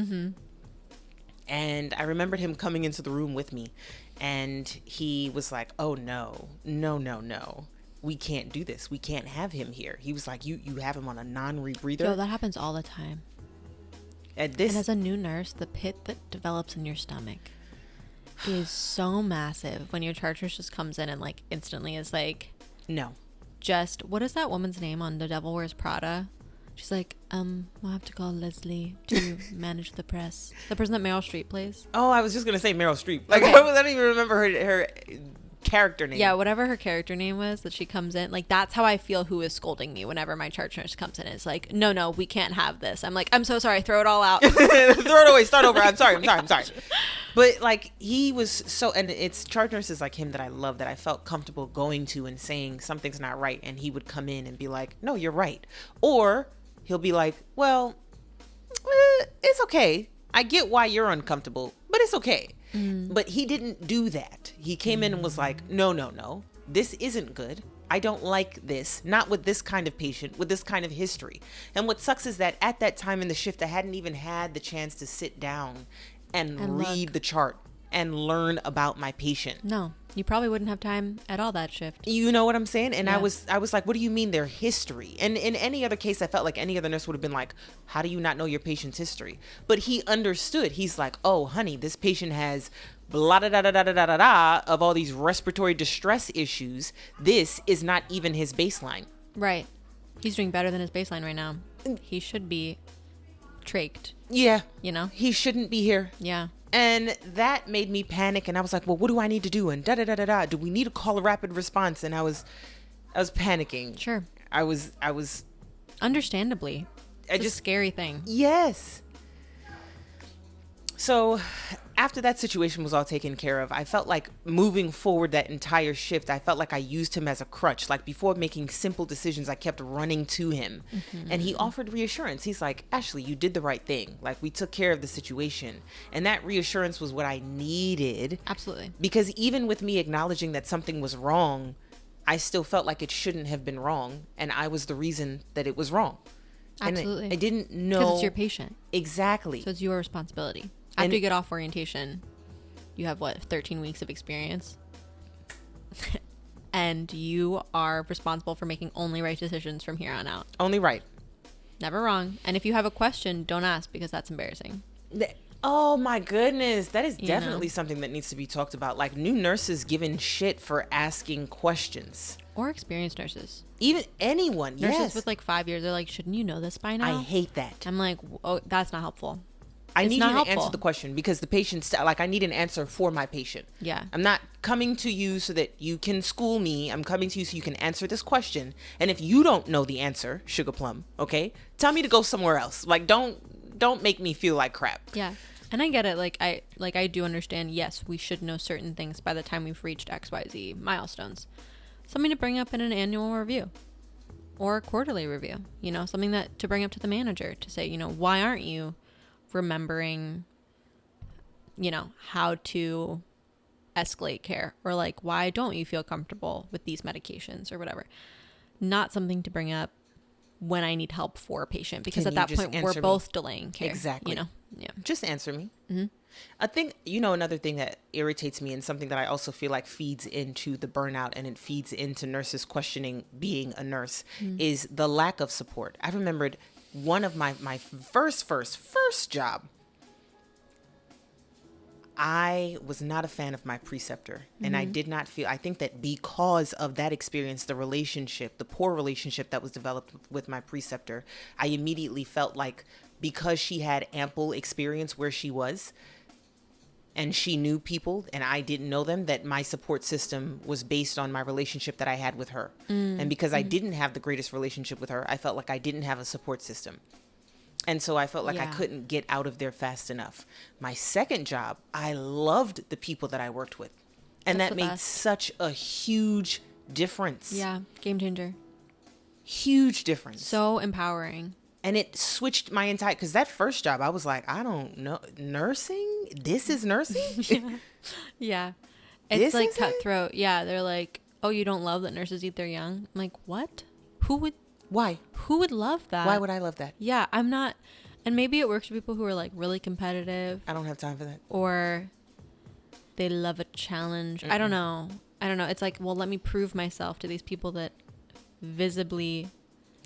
Speaker 1: And I remembered him coming into the room with me. And he was like, oh, no. We can't do this. We can't have him here. He was like, you have him on a non-rebreather.
Speaker 2: Yo, that happens all the time.
Speaker 1: And this,
Speaker 2: And as a new nurse, the pit that develops in your stomach is so massive when your charge nurse just comes in and like instantly is like,
Speaker 1: no.
Speaker 2: just what is that woman's name on The Devil Wears Prada? She's like, we'll have to call Leslie to manage the press. The person that Meryl Streep plays.
Speaker 1: Oh, I was just going to say Meryl Streep. Like,
Speaker 2: Okay.
Speaker 1: I don't even remember her character name.
Speaker 2: Yeah, whatever her character name was that she comes in. Like, that's how I feel who is scolding me whenever my charge nurse comes in. It's like, no, we can't have this. I'm like, I'm so sorry. Throw it all out.
Speaker 1: Throw it away. Start over. I'm sorry. But like, he was so, and it's charge nurses like him that I love, that I felt comfortable going to and saying something's not right. And he would come in and be like, no, you're right. Or he'll be like, well, it's okay. I get why you're uncomfortable, but it's okay. But he didn't do that. He came in and was like, no, this isn't good. I don't like this. Not with this kind of patient, with this kind of history. And what sucks is that at that time in the shift, I hadn't even had the chance to sit down and read
Speaker 2: look.
Speaker 1: the chart and learn about my patient.
Speaker 2: No, you probably wouldn't have time at all that shift.
Speaker 1: You know what I'm saying? And
Speaker 2: Yeah.
Speaker 1: I was like, what do you mean their history? And in any other case, I felt like any other nurse would have been like, how do you not know your patient's history? But he understood. He's like, oh, honey, this patient has blah, da, da, da, da, da, da, da, of all these respiratory distress issues. This is not even his baseline.
Speaker 2: Right. He's doing better than his baseline right now. He should be trached.
Speaker 1: Yeah.
Speaker 2: You know?
Speaker 1: He shouldn't be here.
Speaker 2: Yeah.
Speaker 1: And that made me panic. And I was like, well, what do I need to do? And da, da, da, da, da. Do we need to call a rapid response? And I was panicking.
Speaker 2: Sure.
Speaker 1: I was,
Speaker 2: Understandably. It's a scary thing.
Speaker 1: Yes. So after that situation was all taken care of, I felt like moving forward that entire shift, I felt like I used him as a crutch. Like before making simple decisions, I kept running to him. And he offered reassurance. He's like, Ashley, you did the right thing. Like we took care of the situation. And that reassurance was what I needed.
Speaker 2: Absolutely.
Speaker 1: Because even with me acknowledging that something was wrong, I still felt like it shouldn't have been wrong. And I was the reason that it was wrong.
Speaker 2: Absolutely.
Speaker 1: And I didn't know.
Speaker 2: Because it's your patient.
Speaker 1: Exactly.
Speaker 2: So it's your responsibility. After you get off orientation, you have 13 weeks of experience. And you are responsible for making only right decisions from here on out.
Speaker 1: Only right.
Speaker 2: Never wrong. And if you have a question, don't ask because that's embarrassing.
Speaker 1: Oh my goodness. That is definitely something that needs to be talked about. Like new nurses given shit for asking questions.
Speaker 2: Or experienced nurses.
Speaker 1: Even anyone.
Speaker 2: Nurses with 5 years, they're like, shouldn't you know this by now?
Speaker 1: I hate that.
Speaker 2: I'm like, oh, that's not helpful.
Speaker 1: I need you to
Speaker 2: helpful.
Speaker 1: answer the question because the patient's I need an answer for my patient.
Speaker 2: Yeah.
Speaker 1: I'm not coming to you so that you can school me. I'm coming to you so you can answer this question. And if you don't know the answer, Sugar Plum, okay, tell me to go somewhere else. Like, don't make me feel like crap.
Speaker 2: Yeah. And I get it. I do understand. Yes, we should know certain things by the time we've reached XYZ milestones. Something to bring up in an annual review or a quarterly review, something that to bring up to the manager to say, why aren't you remembering, how to escalate care, or why don't you feel comfortable with these medications or whatever. Not something to bring up when I need help for a patient, because at that point we're both delaying care.
Speaker 1: Exactly.
Speaker 2: Yeah.
Speaker 1: Just answer me.
Speaker 2: Mm-hmm.
Speaker 1: I think, another thing that irritates me and something that I also feel like feeds into the burnout and it feeds into nurses questioning being a nurse is the lack of support. I remembered one of my first job. I was not a fan of my preceptor, and I did not feel, I think that because of that experience, the poor relationship that was developed with my preceptor, I immediately felt like because she had ample experience where she was and she knew people and I didn't know them, that my support system was based on my relationship that I had with her. And because I didn't have the greatest relationship with her, I felt like I didn't have a support system. And so I felt like I couldn't get out of there fast enough. My second job, I loved the people that I worked with. And that made such a huge difference.
Speaker 2: Yeah. Game changer.
Speaker 1: Huge difference.
Speaker 2: So empowering.
Speaker 1: And it switched my entire, because that first job, I was like, I don't know, nursing? This is nursing?
Speaker 2: Yeah. It's like cutthroat. Yeah. They're like, oh, you don't love that nurses eat their young? I'm like, what?
Speaker 1: Why?
Speaker 2: Who would love that?
Speaker 1: Why would I love that?
Speaker 2: Yeah, I'm not. And maybe it works for people who are really competitive.
Speaker 1: I don't have time for that.
Speaker 2: Or they love a challenge. I don't know. It's like, well, let me prove myself to these people that visibly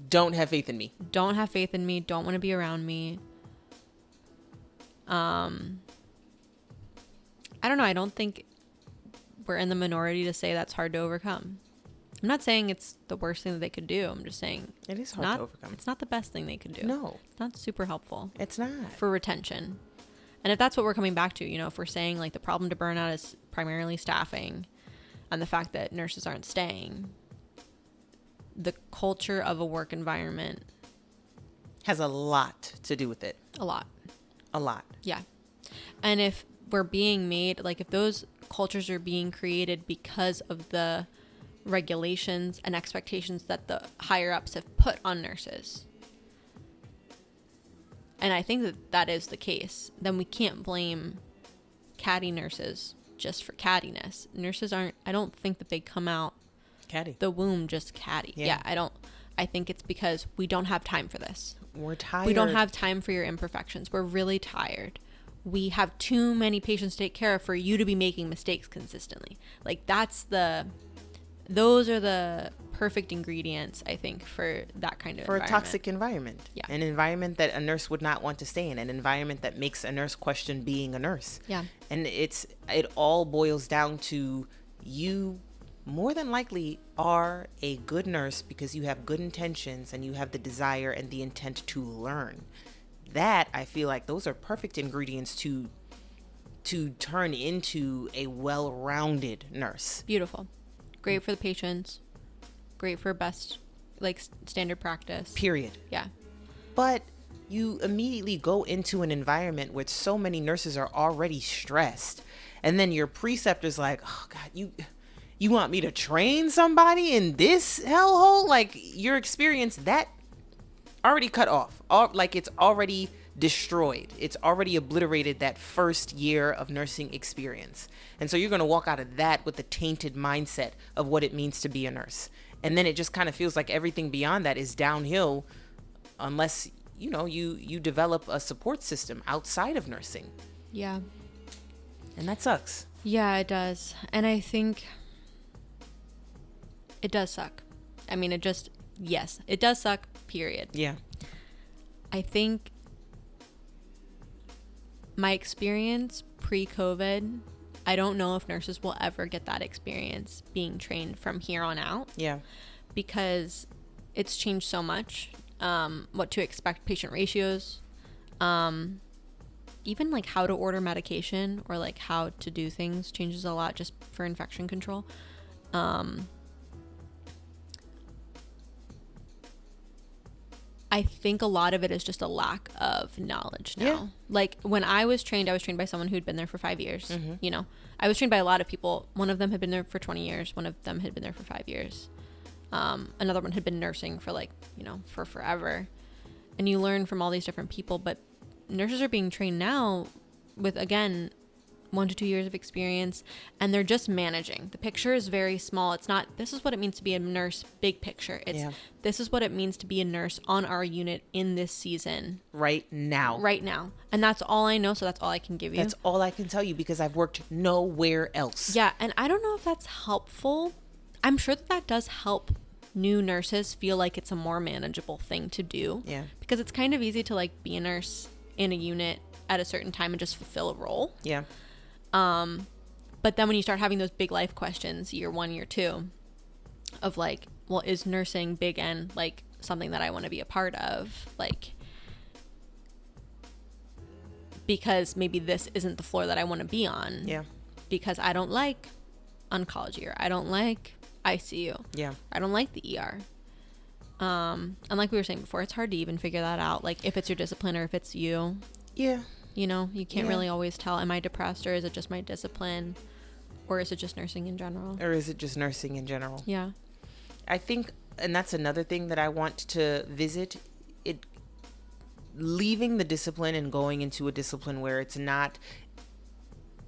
Speaker 1: don't have faith in me.
Speaker 2: Don't want to be around me. I don't know. I don't think we're in the minority to say that's hard to overcome. I'm not saying it's the worst thing that they could do. I'm just saying
Speaker 1: it is hard to overcome.
Speaker 2: It's not the best thing they could do.
Speaker 1: No.
Speaker 2: It's not super helpful.
Speaker 1: It's not.
Speaker 2: For retention. And if that's what we're coming back to, if we're saying the problem to burnout is primarily staffing and the fact that nurses aren't staying, the culture of a work environment
Speaker 1: has a lot to do with it.
Speaker 2: A lot. Yeah. And if we're being made, if those cultures are being created because of the regulations and expectations that the higher ups have put on nurses, and I think that is the case, then we can't blame catty nurses just for cattiness. Nurses I don't think that they come out
Speaker 1: catty
Speaker 2: the womb just catty. Yeah, I think it's because we don't have time for this.
Speaker 1: We're tired.
Speaker 2: We don't have time for your imperfections. We're really tired. we have too many patients to take care of for you to be making mistakes consistently. Like those are the perfect ingredients, I think, for that kind of
Speaker 1: for a toxic environment.
Speaker 2: Yeah.
Speaker 1: An environment that a nurse would not want to stay in, an environment that makes a nurse question being a nurse.
Speaker 2: Yeah.
Speaker 1: And it all boils down to you more than likely are a good nurse because you have good intentions and you have the desire and the intent to learn. That, I feel like those are perfect ingredients to turn into a well-rounded nurse.
Speaker 2: Beautiful. Great for the patients. Great for best, like, standard practice.
Speaker 1: Period.
Speaker 2: Yeah.
Speaker 1: But you immediately go into an environment where so many nurses are already stressed. And then your preceptor's like, oh, God, you want me to train somebody in this hellhole? Like, your experience, that already cut off. Like, it's already destroyed. It's already obliterated that first year of nursing experience. And so you're going to walk out of that with a tainted mindset of what it means to be a nurse. And then it just kind of feels like everything beyond that is downhill unless, you develop a support system outside of nursing.
Speaker 2: Yeah.
Speaker 1: And that sucks.
Speaker 2: Yeah, it does. And I think it does suck. I mean, yes, it does suck, period.
Speaker 1: Yeah.
Speaker 2: I think my experience pre-COVID, I don't know if nurses will ever get that experience being trained from here on out.
Speaker 1: Yeah.
Speaker 2: Because it's changed so much. What to expect, patient ratios, even like how to order medication or like how to do things changes a lot just for infection control. I think a lot of it is just a lack of knowledge now.
Speaker 1: Yeah.
Speaker 2: Like when I was trained by someone who'd been there for 5 years.
Speaker 1: Mm-hmm.
Speaker 2: I was trained by a lot of people. One of them had been there for 20 years. One of them had been there for 5 years. Another one had been nursing for for forever. And you learn from all these different people, but nurses are being trained now with, again, 1 to 2 years of experience, and they're just managing. The picture is very small. It's not, this is what it means to be a nurse, big picture. It's, This is what it means to be a nurse on our unit in this season.
Speaker 1: Right now.
Speaker 2: And that's all I know, so that's all I can give you.
Speaker 1: That's all I can tell you because I've worked nowhere else.
Speaker 2: Yeah, and I don't know if that's helpful. I'm sure that does help new nurses feel like it's a more manageable thing to do.
Speaker 1: Yeah.
Speaker 2: Because it's kind of easy to like be a nurse in a unit at a certain time and just fulfill a role.
Speaker 1: Yeah.
Speaker 2: But then when you start having those big life questions, year 1, year 2, of like, well, is nursing big N like something that I want to be a part of? Like, because maybe this isn't the floor that I want to be on.
Speaker 1: Yeah.
Speaker 2: Because I don't like oncology, or I don't like ICU.
Speaker 1: Yeah.
Speaker 2: I don't like the ER. And like we were saying before, it's hard to even figure that out. Like if it's your discipline or if it's you.
Speaker 1: Yeah.
Speaker 2: You can't really always tell, am I depressed or is it just my discipline or is it just nursing in general?
Speaker 1: Yeah. I think, and that's another thing that I want to visit, leaving the discipline and going into a discipline where it's not,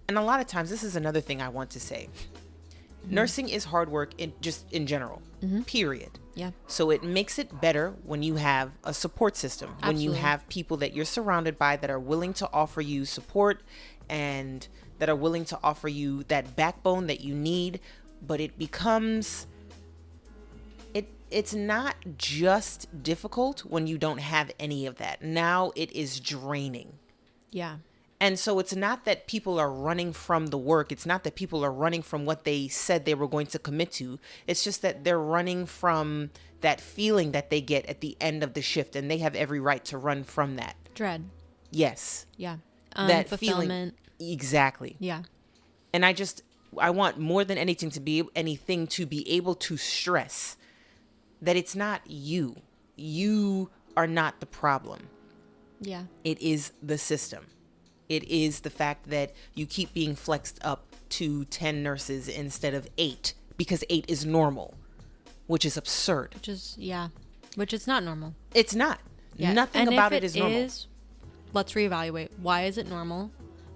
Speaker 1: and a lot of times, this is another thing I want to say. Mm-hmm. Nursing is hard work in general, period.
Speaker 2: Yeah.
Speaker 1: So it makes it better when you have a support system,
Speaker 2: Absolutely.
Speaker 1: when you have people that you're surrounded by that are willing to offer you support and that are willing to offer you that backbone that you need. But it becomes, it's not just difficult when you don't have any of that. Now it is draining.
Speaker 2: Yeah.
Speaker 1: And so it's not that people are running from the work. It's not that people are running from what they said they were going to commit to. It's just that they're running from that feeling that they get at the end of the shift, and they have every right to run from that.
Speaker 2: Dread.
Speaker 1: Yes.
Speaker 2: Yeah.
Speaker 1: That
Speaker 2: Fulfillment.
Speaker 1: feeling. Exactly.
Speaker 2: Yeah.
Speaker 1: And I want more than anything to be able to stress that it's not you. You are not the problem.
Speaker 2: Yeah.
Speaker 1: It is the system. It is the fact that you keep being flexed up to 10 nurses instead of 8 because 8 is normal, which is absurd.
Speaker 2: Which is not normal.
Speaker 1: It's not.
Speaker 2: Yeah.
Speaker 1: Nothing
Speaker 2: and
Speaker 1: about
Speaker 2: if
Speaker 1: it is normal.
Speaker 2: Let's reevaluate. Why is it normal?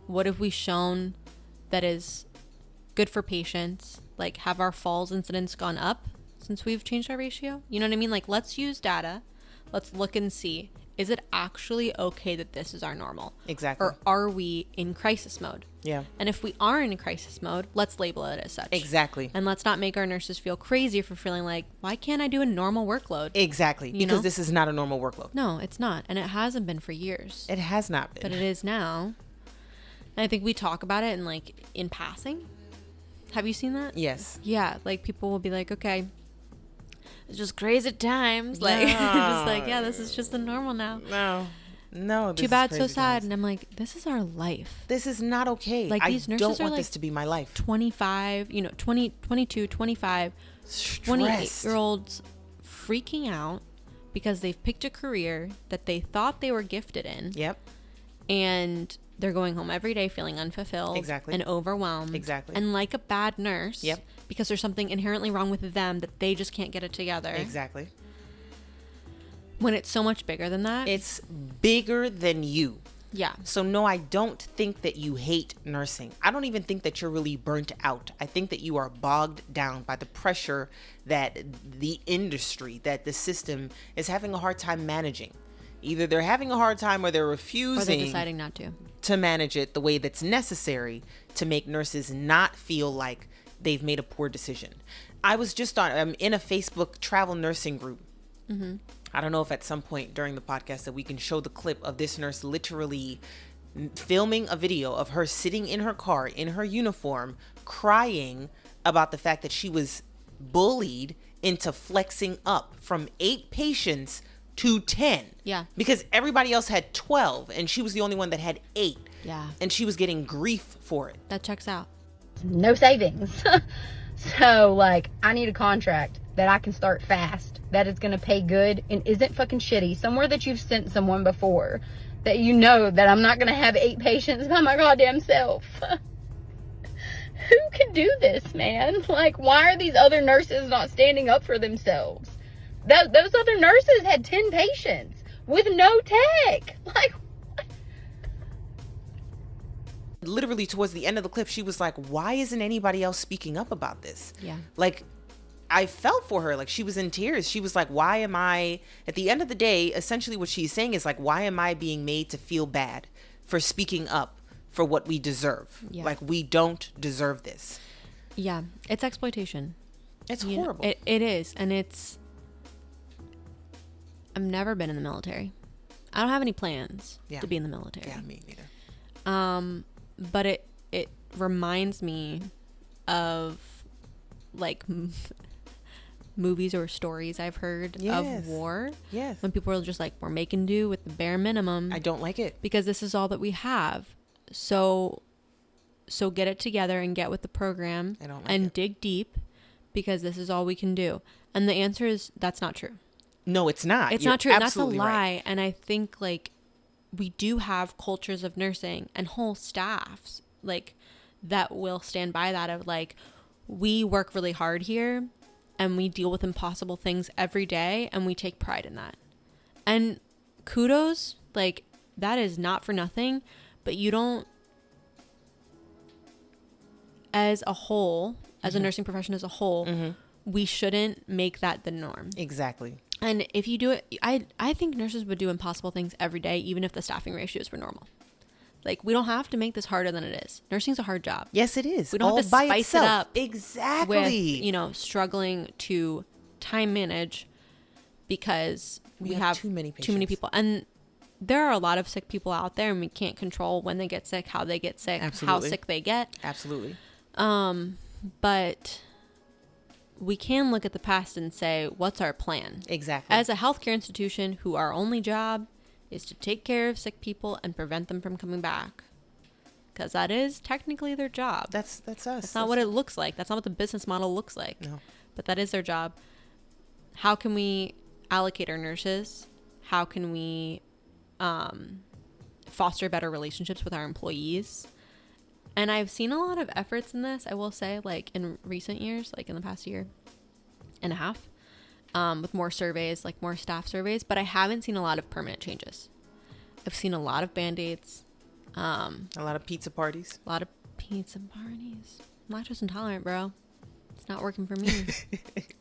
Speaker 2: What have we shown that is good for patients? Like, have our falls incidents gone up since we've changed our ratio? You know what I mean? Like, let's use data. Let's look and see. is it actually okay that this is our normal?
Speaker 1: Exactly.
Speaker 2: Or are we in crisis mode?
Speaker 1: Yeah.
Speaker 2: And if we are in crisis mode, let's label it as such.
Speaker 1: Exactly.
Speaker 2: And let's not make our nurses feel crazy for feeling like, why can't I do a normal workload?
Speaker 1: Exactly. Because this is not a normal workload.
Speaker 2: No, it's not. And it hasn't been for years.
Speaker 1: It has not been.
Speaker 2: But it is now. And I think we talk about it in passing. Have you seen that?
Speaker 1: Yes.
Speaker 2: Yeah. Like people will be like, okay, it's just crazy times. Like, just like, yeah, this is just the normal now.
Speaker 1: No.
Speaker 2: Too bad, so sad. And I'm like, this is our life.
Speaker 1: This is not okay.
Speaker 2: Like these nurses
Speaker 1: don't want
Speaker 2: are
Speaker 1: this to be my life.
Speaker 2: 25, 20, 22, 25, 28-year-olds freaking out because they've picked a career that they thought they were gifted in.
Speaker 1: Yep.
Speaker 2: And they're going home every day feeling unfulfilled.
Speaker 1: Exactly.
Speaker 2: And overwhelmed.
Speaker 1: Exactly.
Speaker 2: And like a bad nurse.
Speaker 1: Yep.
Speaker 2: Because there's something inherently wrong with them that they just can't get it together.
Speaker 1: Exactly.
Speaker 2: When it's so much bigger than that.
Speaker 1: It's bigger than you.
Speaker 2: Yeah.
Speaker 1: So no, I don't think that you hate nursing. I don't even think that you're really burnt out. I think that you are bogged down by the pressure that the industry, that the system is having a hard time managing. Either they're having a hard time or they're refusing.
Speaker 2: Or they're deciding not
Speaker 1: to manage it the way that's necessary to make nurses not feel like they've made a poor decision. I'm in a Facebook travel nursing group. Mm-hmm. I don't know if at some point during the podcast that we can show the clip of this nurse literally filming a video of her sitting in her car in her uniform crying about the fact that she was bullied into flexing up from 8 patients to 10.
Speaker 2: Yeah.
Speaker 1: Because everybody else had 12 and she was the only one that had 8.
Speaker 2: Yeah.
Speaker 1: And she was getting grief for it.
Speaker 2: That checks out.
Speaker 3: No savings. So, like, I need a contract that I can start fast, that is going to pay good and isn't fucking shitty. Somewhere that you've sent someone before, that you know that I'm not going to have 8 patients by my goddamn self. Who can do this, man? Like, why are these other nurses not standing up for themselves? Those other nurses had 10 patients with no tech. Like,
Speaker 1: literally towards the end of the clip, she was like, why isn't anybody else speaking up about this?
Speaker 2: Yeah.
Speaker 1: Like, I felt for her. Like, she was in tears. She was like, why am I, at the end of the day, essentially what she's saying is like, why am I being made to feel bad for speaking up for what we deserve?
Speaker 2: Yeah.
Speaker 1: Like, we don't deserve this.
Speaker 2: Yeah. It's exploitation.
Speaker 1: It's horrible.
Speaker 2: It is. And I've never been in the military. I don't have any plans to be in the military.
Speaker 1: Yeah, me neither.
Speaker 2: But it reminds me of like movies or stories I've heard of war.
Speaker 1: Yes.
Speaker 2: When people are just like, we're making do with the bare minimum.
Speaker 1: I don't like it.
Speaker 2: Because this is all that we have. So get it together and get with the program and dig deep, because this is all we can do. And the answer is that's not true.
Speaker 1: No, it's not.
Speaker 2: It's not true. That's a lie.
Speaker 1: Right.
Speaker 2: And I think like we do have cultures of nursing and whole staffs like that will stand by that of like, we work really hard here and we deal with impossible things every day and we take pride in that. And kudos, like that is not for nothing, but you don't, as a whole, as a nursing profession as a whole, we shouldn't make that the norm.
Speaker 1: Exactly.
Speaker 2: And if you do it, I think nurses would do impossible things every day, even if the staffing ratios were normal. Like, we don't have to make this harder than it is. Nursing's a hard job.
Speaker 1: Yes, it is.
Speaker 2: We don't have to spice it up.
Speaker 1: Exactly.
Speaker 2: With, struggling to time manage because we have
Speaker 1: too many
Speaker 2: people. And there are a lot of sick people out there, and we can't control when they get sick, how they get sick,
Speaker 1: Absolutely.
Speaker 2: how sick they get.
Speaker 1: Absolutely.
Speaker 2: But we can look at the past and say, what's our plan?
Speaker 1: Exactly.
Speaker 2: As a healthcare institution who our only job is to take care of sick people and prevent them from coming back. Because that is technically their job.
Speaker 1: That's us.
Speaker 2: That's not what it looks like. That's not what the business model looks like.
Speaker 1: No.
Speaker 2: But that is their job. How can we allocate our nurses? How can we foster better relationships with our employees? And I've seen a lot of efforts in this, I will say, like in recent years, like in the past year and a half, with more surveys, like more staff surveys, but I haven't seen a lot of permanent changes. I've seen a lot of Band-Aids. A
Speaker 1: lot of pizza parties.
Speaker 2: A lot of pizza parties. I'm lactose intolerant, bro. It's not working for me.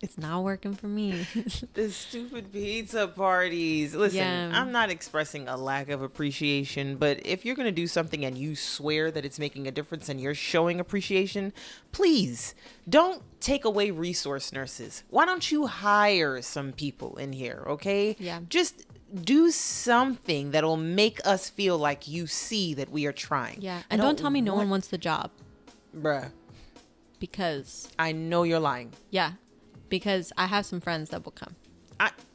Speaker 2: It's not working for me.
Speaker 1: The stupid pizza parties. Listen,
Speaker 2: Yeah.
Speaker 1: I'm not expressing a lack of appreciation, but if you're going to do something and you swear that it's making a difference and you're showing appreciation, please don't take away resource nurses. Why don't you hire some people in here, okay?
Speaker 2: Yeah.
Speaker 1: Just do something that'll make us feel like you see that we are trying.
Speaker 2: Yeah.
Speaker 1: I
Speaker 2: And don't tell me no one wants the job.
Speaker 1: Bruh,
Speaker 2: Because,
Speaker 1: I know you're lying.
Speaker 2: yeah. Because I have some friends that will come.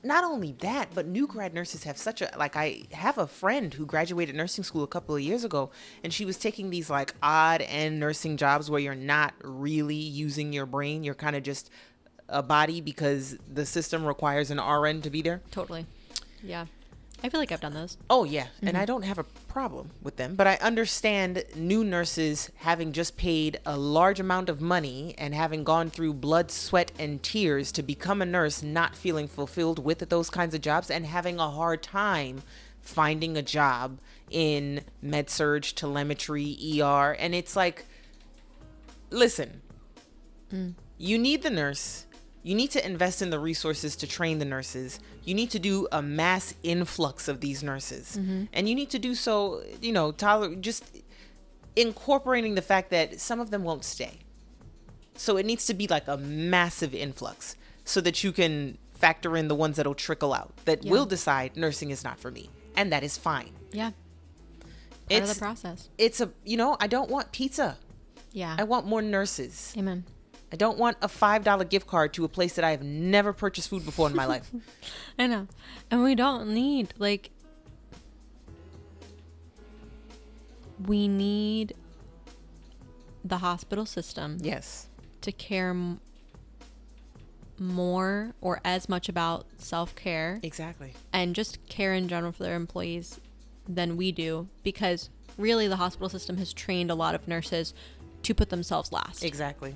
Speaker 1: Not only that, but new grad nurses have such a, like, I have a friend who graduated nursing school a couple of years ago, and she was taking these like odd end nursing jobs where you're not really using your brain. You're kind of just a body because the system requires an RN to be there.
Speaker 2: Totally. Yeah. I feel like I've done those.
Speaker 1: Oh, yeah. And I don't have a problem with them. But I understand new nurses having just paid a large amount of money and having gone through blood, sweat, and tears to become a nurse, not feeling fulfilled with those kinds of jobs and having a hard time finding a job in med-surg, telemetry, ER. And it's like, listen, you need the nurse. You need to invest in the resources to train the nurses. You need to do a mass influx of these nurses. And you need to do so, just incorporating the fact that some of them won't stay. So it needs to be like a massive influx so that you can factor in the ones that'll trickle out that will decide nursing is not for me. And that is fine.
Speaker 2: Yeah. Part of the process.
Speaker 1: I don't want pizza.
Speaker 2: Yeah.
Speaker 1: I want more nurses.
Speaker 2: Amen.
Speaker 1: I don't want a $5 gift card to a place that I have never purchased food before in my life.
Speaker 2: I know. And we don't need, we need the hospital system
Speaker 1: Yes.
Speaker 2: to care more or as much about self-care
Speaker 1: Exactly.
Speaker 2: and just care in general for their employees than we do, because really the hospital system has trained a lot of nurses to put themselves last.
Speaker 1: Exactly.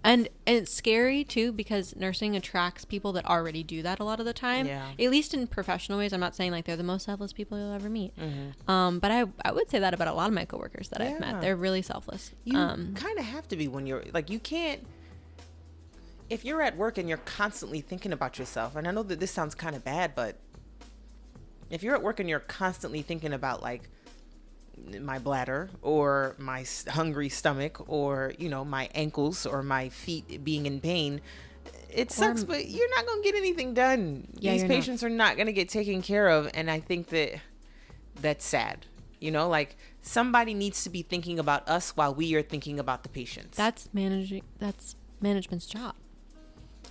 Speaker 2: And it's scary too, because nursing attracts people that already do that a lot of the time.
Speaker 1: Yeah.
Speaker 2: At least in professional ways. I'm not saying like they're the most selfless people you'll ever meet. But I would say that about a lot of my coworkers that I've met. They're really selfless.
Speaker 1: You kind of have to be when you're like, you can't, if you're at work and you're constantly thinking about yourself, and I know that this sounds kind of bad, but if you're at work and you're constantly thinking about like my bladder or my hungry stomach or my ankles or my feet being in pain, it sucks, but you're not gonna get anything done. These patients are not gonna get taken care of, and I think that's sad. Like somebody needs to be thinking about us while we are thinking about the patients.
Speaker 2: That's management's job,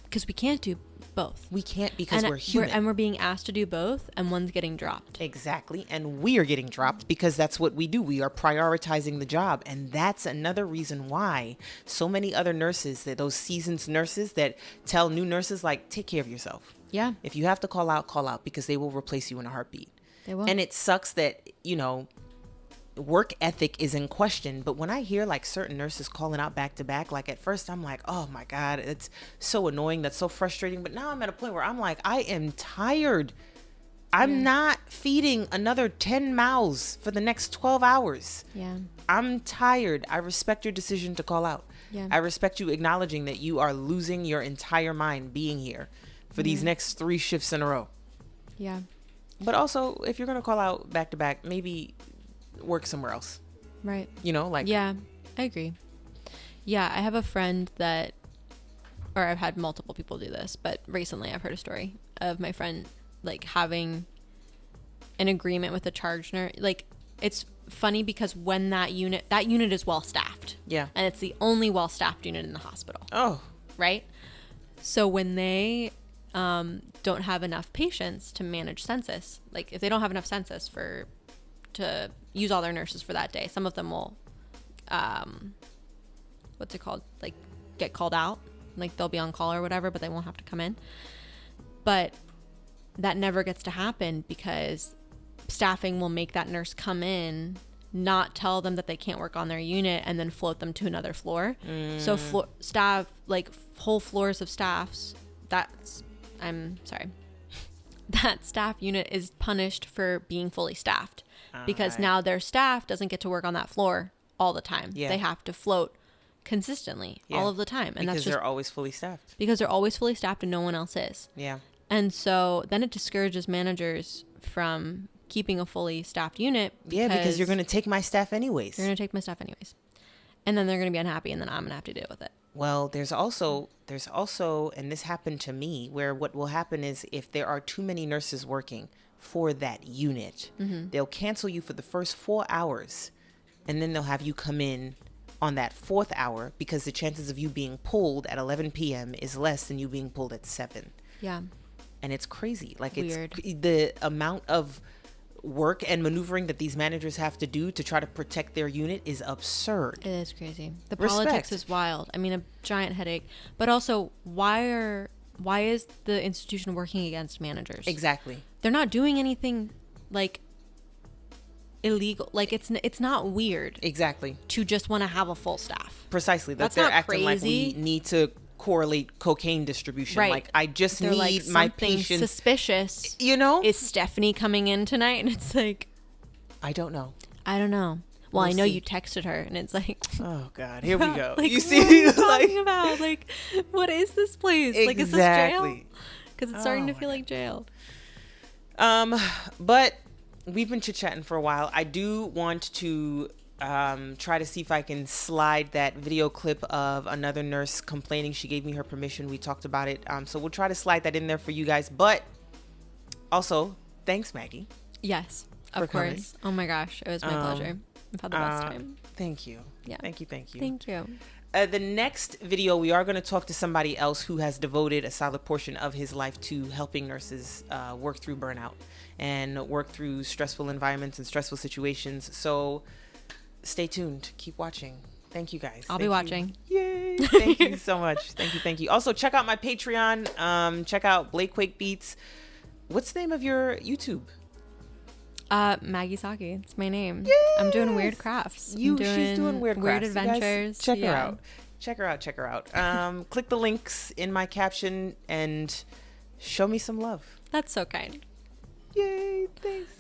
Speaker 2: because we can't do both.
Speaker 1: We can't, because we're human.
Speaker 2: And we're being asked to do both, and one's getting dropped.
Speaker 1: Exactly. And we are getting dropped because that's what we do. We are prioritizing the job. And that's another reason why so many other nurses, those seasoned nurses that tell new nurses, like, take care of yourself.
Speaker 2: Yeah.
Speaker 1: If you have to call out, because they will replace you in a heartbeat.
Speaker 2: They will.
Speaker 1: And it sucks that, work ethic is in question, but when I hear like certain nurses calling out back to back, like at first I'm like, oh my God, it's so annoying, that's so frustrating. But now I'm at a point where I'm like, I am tired. I'm not feeding another 10 mouths for the next 12 hours.
Speaker 2: Yeah.
Speaker 1: I'm tired. I respect your decision to call out.
Speaker 2: Yeah.
Speaker 1: I respect you acknowledging that you are losing your entire mind being here for these next 3 shifts in a row.
Speaker 2: Yeah.
Speaker 1: But also, if you're going to call out back to back, maybe work somewhere else.
Speaker 2: Right.
Speaker 1: Yeah,
Speaker 2: I agree. Yeah, I have a friend or I've had multiple people do this, but recently I've heard a story of my friend like having an agreement with a charge nurse. Like, it's funny because when that unit is well staffed.
Speaker 1: Yeah.
Speaker 2: And it's the only well staffed unit in the hospital.
Speaker 1: Oh.
Speaker 2: Right? So when they don't have enough patients to manage census, like if they don't have enough census to use all their nurses for that day, some of them will what's it called, like get called out, like they'll be on call or whatever, but they won't have to come in. But that never gets to happen because staffing will make that nurse come in, not tell them that they can't work on their unit, and then float them to another floor. So staff, like whole floors of staffs, that staff unit is punished for being fully staffed, because now their staff doesn't get to work on that floor all the time.
Speaker 1: Yeah.
Speaker 2: They have to float consistently
Speaker 1: Yeah.
Speaker 2: all of the time. And
Speaker 1: because
Speaker 2: that's just
Speaker 1: they're always fully staffed.
Speaker 2: because they're always fully staffed and no one else is.
Speaker 1: Yeah.
Speaker 2: And so then it discourages managers from keeping a fully staffed unit.
Speaker 1: Because you're going to take my staff anyways.
Speaker 2: You're going to take my staff anyways. And then they're going to be unhappy, and then I'm going to have to deal with it.
Speaker 1: Well, there's also, and this happened to me, where what will happen is if there are too many nurses working for that unit, they'll cancel you for the first 4 hours, and then they'll have you come in on that 4th hour because the chances of you being pulled at 11 p.m. is less than you being pulled at 7.
Speaker 2: Yeah.
Speaker 1: And it's crazy. Like,
Speaker 2: Weird.
Speaker 1: it's the amount of work and maneuvering that these managers have to do to try to protect their unit is absurd.
Speaker 2: It is crazy. The
Speaker 1: Respect.
Speaker 2: politics is wild. I mean, a giant headache. But also, why is the institution working against managers?
Speaker 1: Exactly.
Speaker 2: They're not doing anything like illegal. Like it's not weird
Speaker 1: Exactly.
Speaker 2: to just want to have a full staff.
Speaker 1: Precisely.
Speaker 2: That's
Speaker 1: They're
Speaker 2: not
Speaker 1: acting like
Speaker 2: crazy.
Speaker 1: we need to correlate cocaine distribution.
Speaker 2: Right.
Speaker 1: Like, I just
Speaker 2: They're
Speaker 1: need
Speaker 2: like,
Speaker 1: my
Speaker 2: something
Speaker 1: patients.
Speaker 2: suspicious.
Speaker 1: You know?
Speaker 2: Is Stephanie coming in tonight? And it's like,
Speaker 1: I don't know.
Speaker 2: I don't know. Well,
Speaker 1: We'll
Speaker 2: I know
Speaker 1: see.
Speaker 2: you texted her, and it's like,
Speaker 1: Oh God, here we go.
Speaker 2: like,
Speaker 1: You
Speaker 2: what are
Speaker 1: see,
Speaker 2: you talking about? Like, what is this place? Like, is this jail?
Speaker 1: Exactly.
Speaker 2: Because it's starting
Speaker 1: Oh,
Speaker 2: to feel like jail.
Speaker 1: But we've been chit chatting for a while. I do want to try to see if I can slide that video clip of another nurse complaining. She gave me her permission. We talked about it. So we'll try to slide that in there for you guys. But also, thanks, Maggie.
Speaker 2: Yes,
Speaker 1: For
Speaker 2: of
Speaker 1: coming.
Speaker 2: course. Oh my gosh, it was my pleasure. I've had the best time.
Speaker 1: Thank you.
Speaker 2: Yeah.
Speaker 1: Thank you. Thank you.
Speaker 2: Thank you.
Speaker 1: The next video, we are going to talk to somebody else who has devoted a solid portion of his life to helping nurses work through burnout and work through stressful environments and stressful situations. So stay tuned. Keep watching. Thank you, guys.
Speaker 2: I'll be watching.
Speaker 1: Yay. Thank you so much. Thank you. Thank you. Also, check out my Patreon. Check out Blake Quake Beats. What's the name of your YouTube?
Speaker 2: Maggie Saki. It's my name. I'm doing weird crafts.
Speaker 1: She's doing weird crafts. You guys
Speaker 2: adventures.
Speaker 1: check her
Speaker 2: Yeah.
Speaker 1: out. Check her out. Check her out. Click the links in my caption and show me some love.
Speaker 2: That's so kind.
Speaker 1: Yay. Thanks.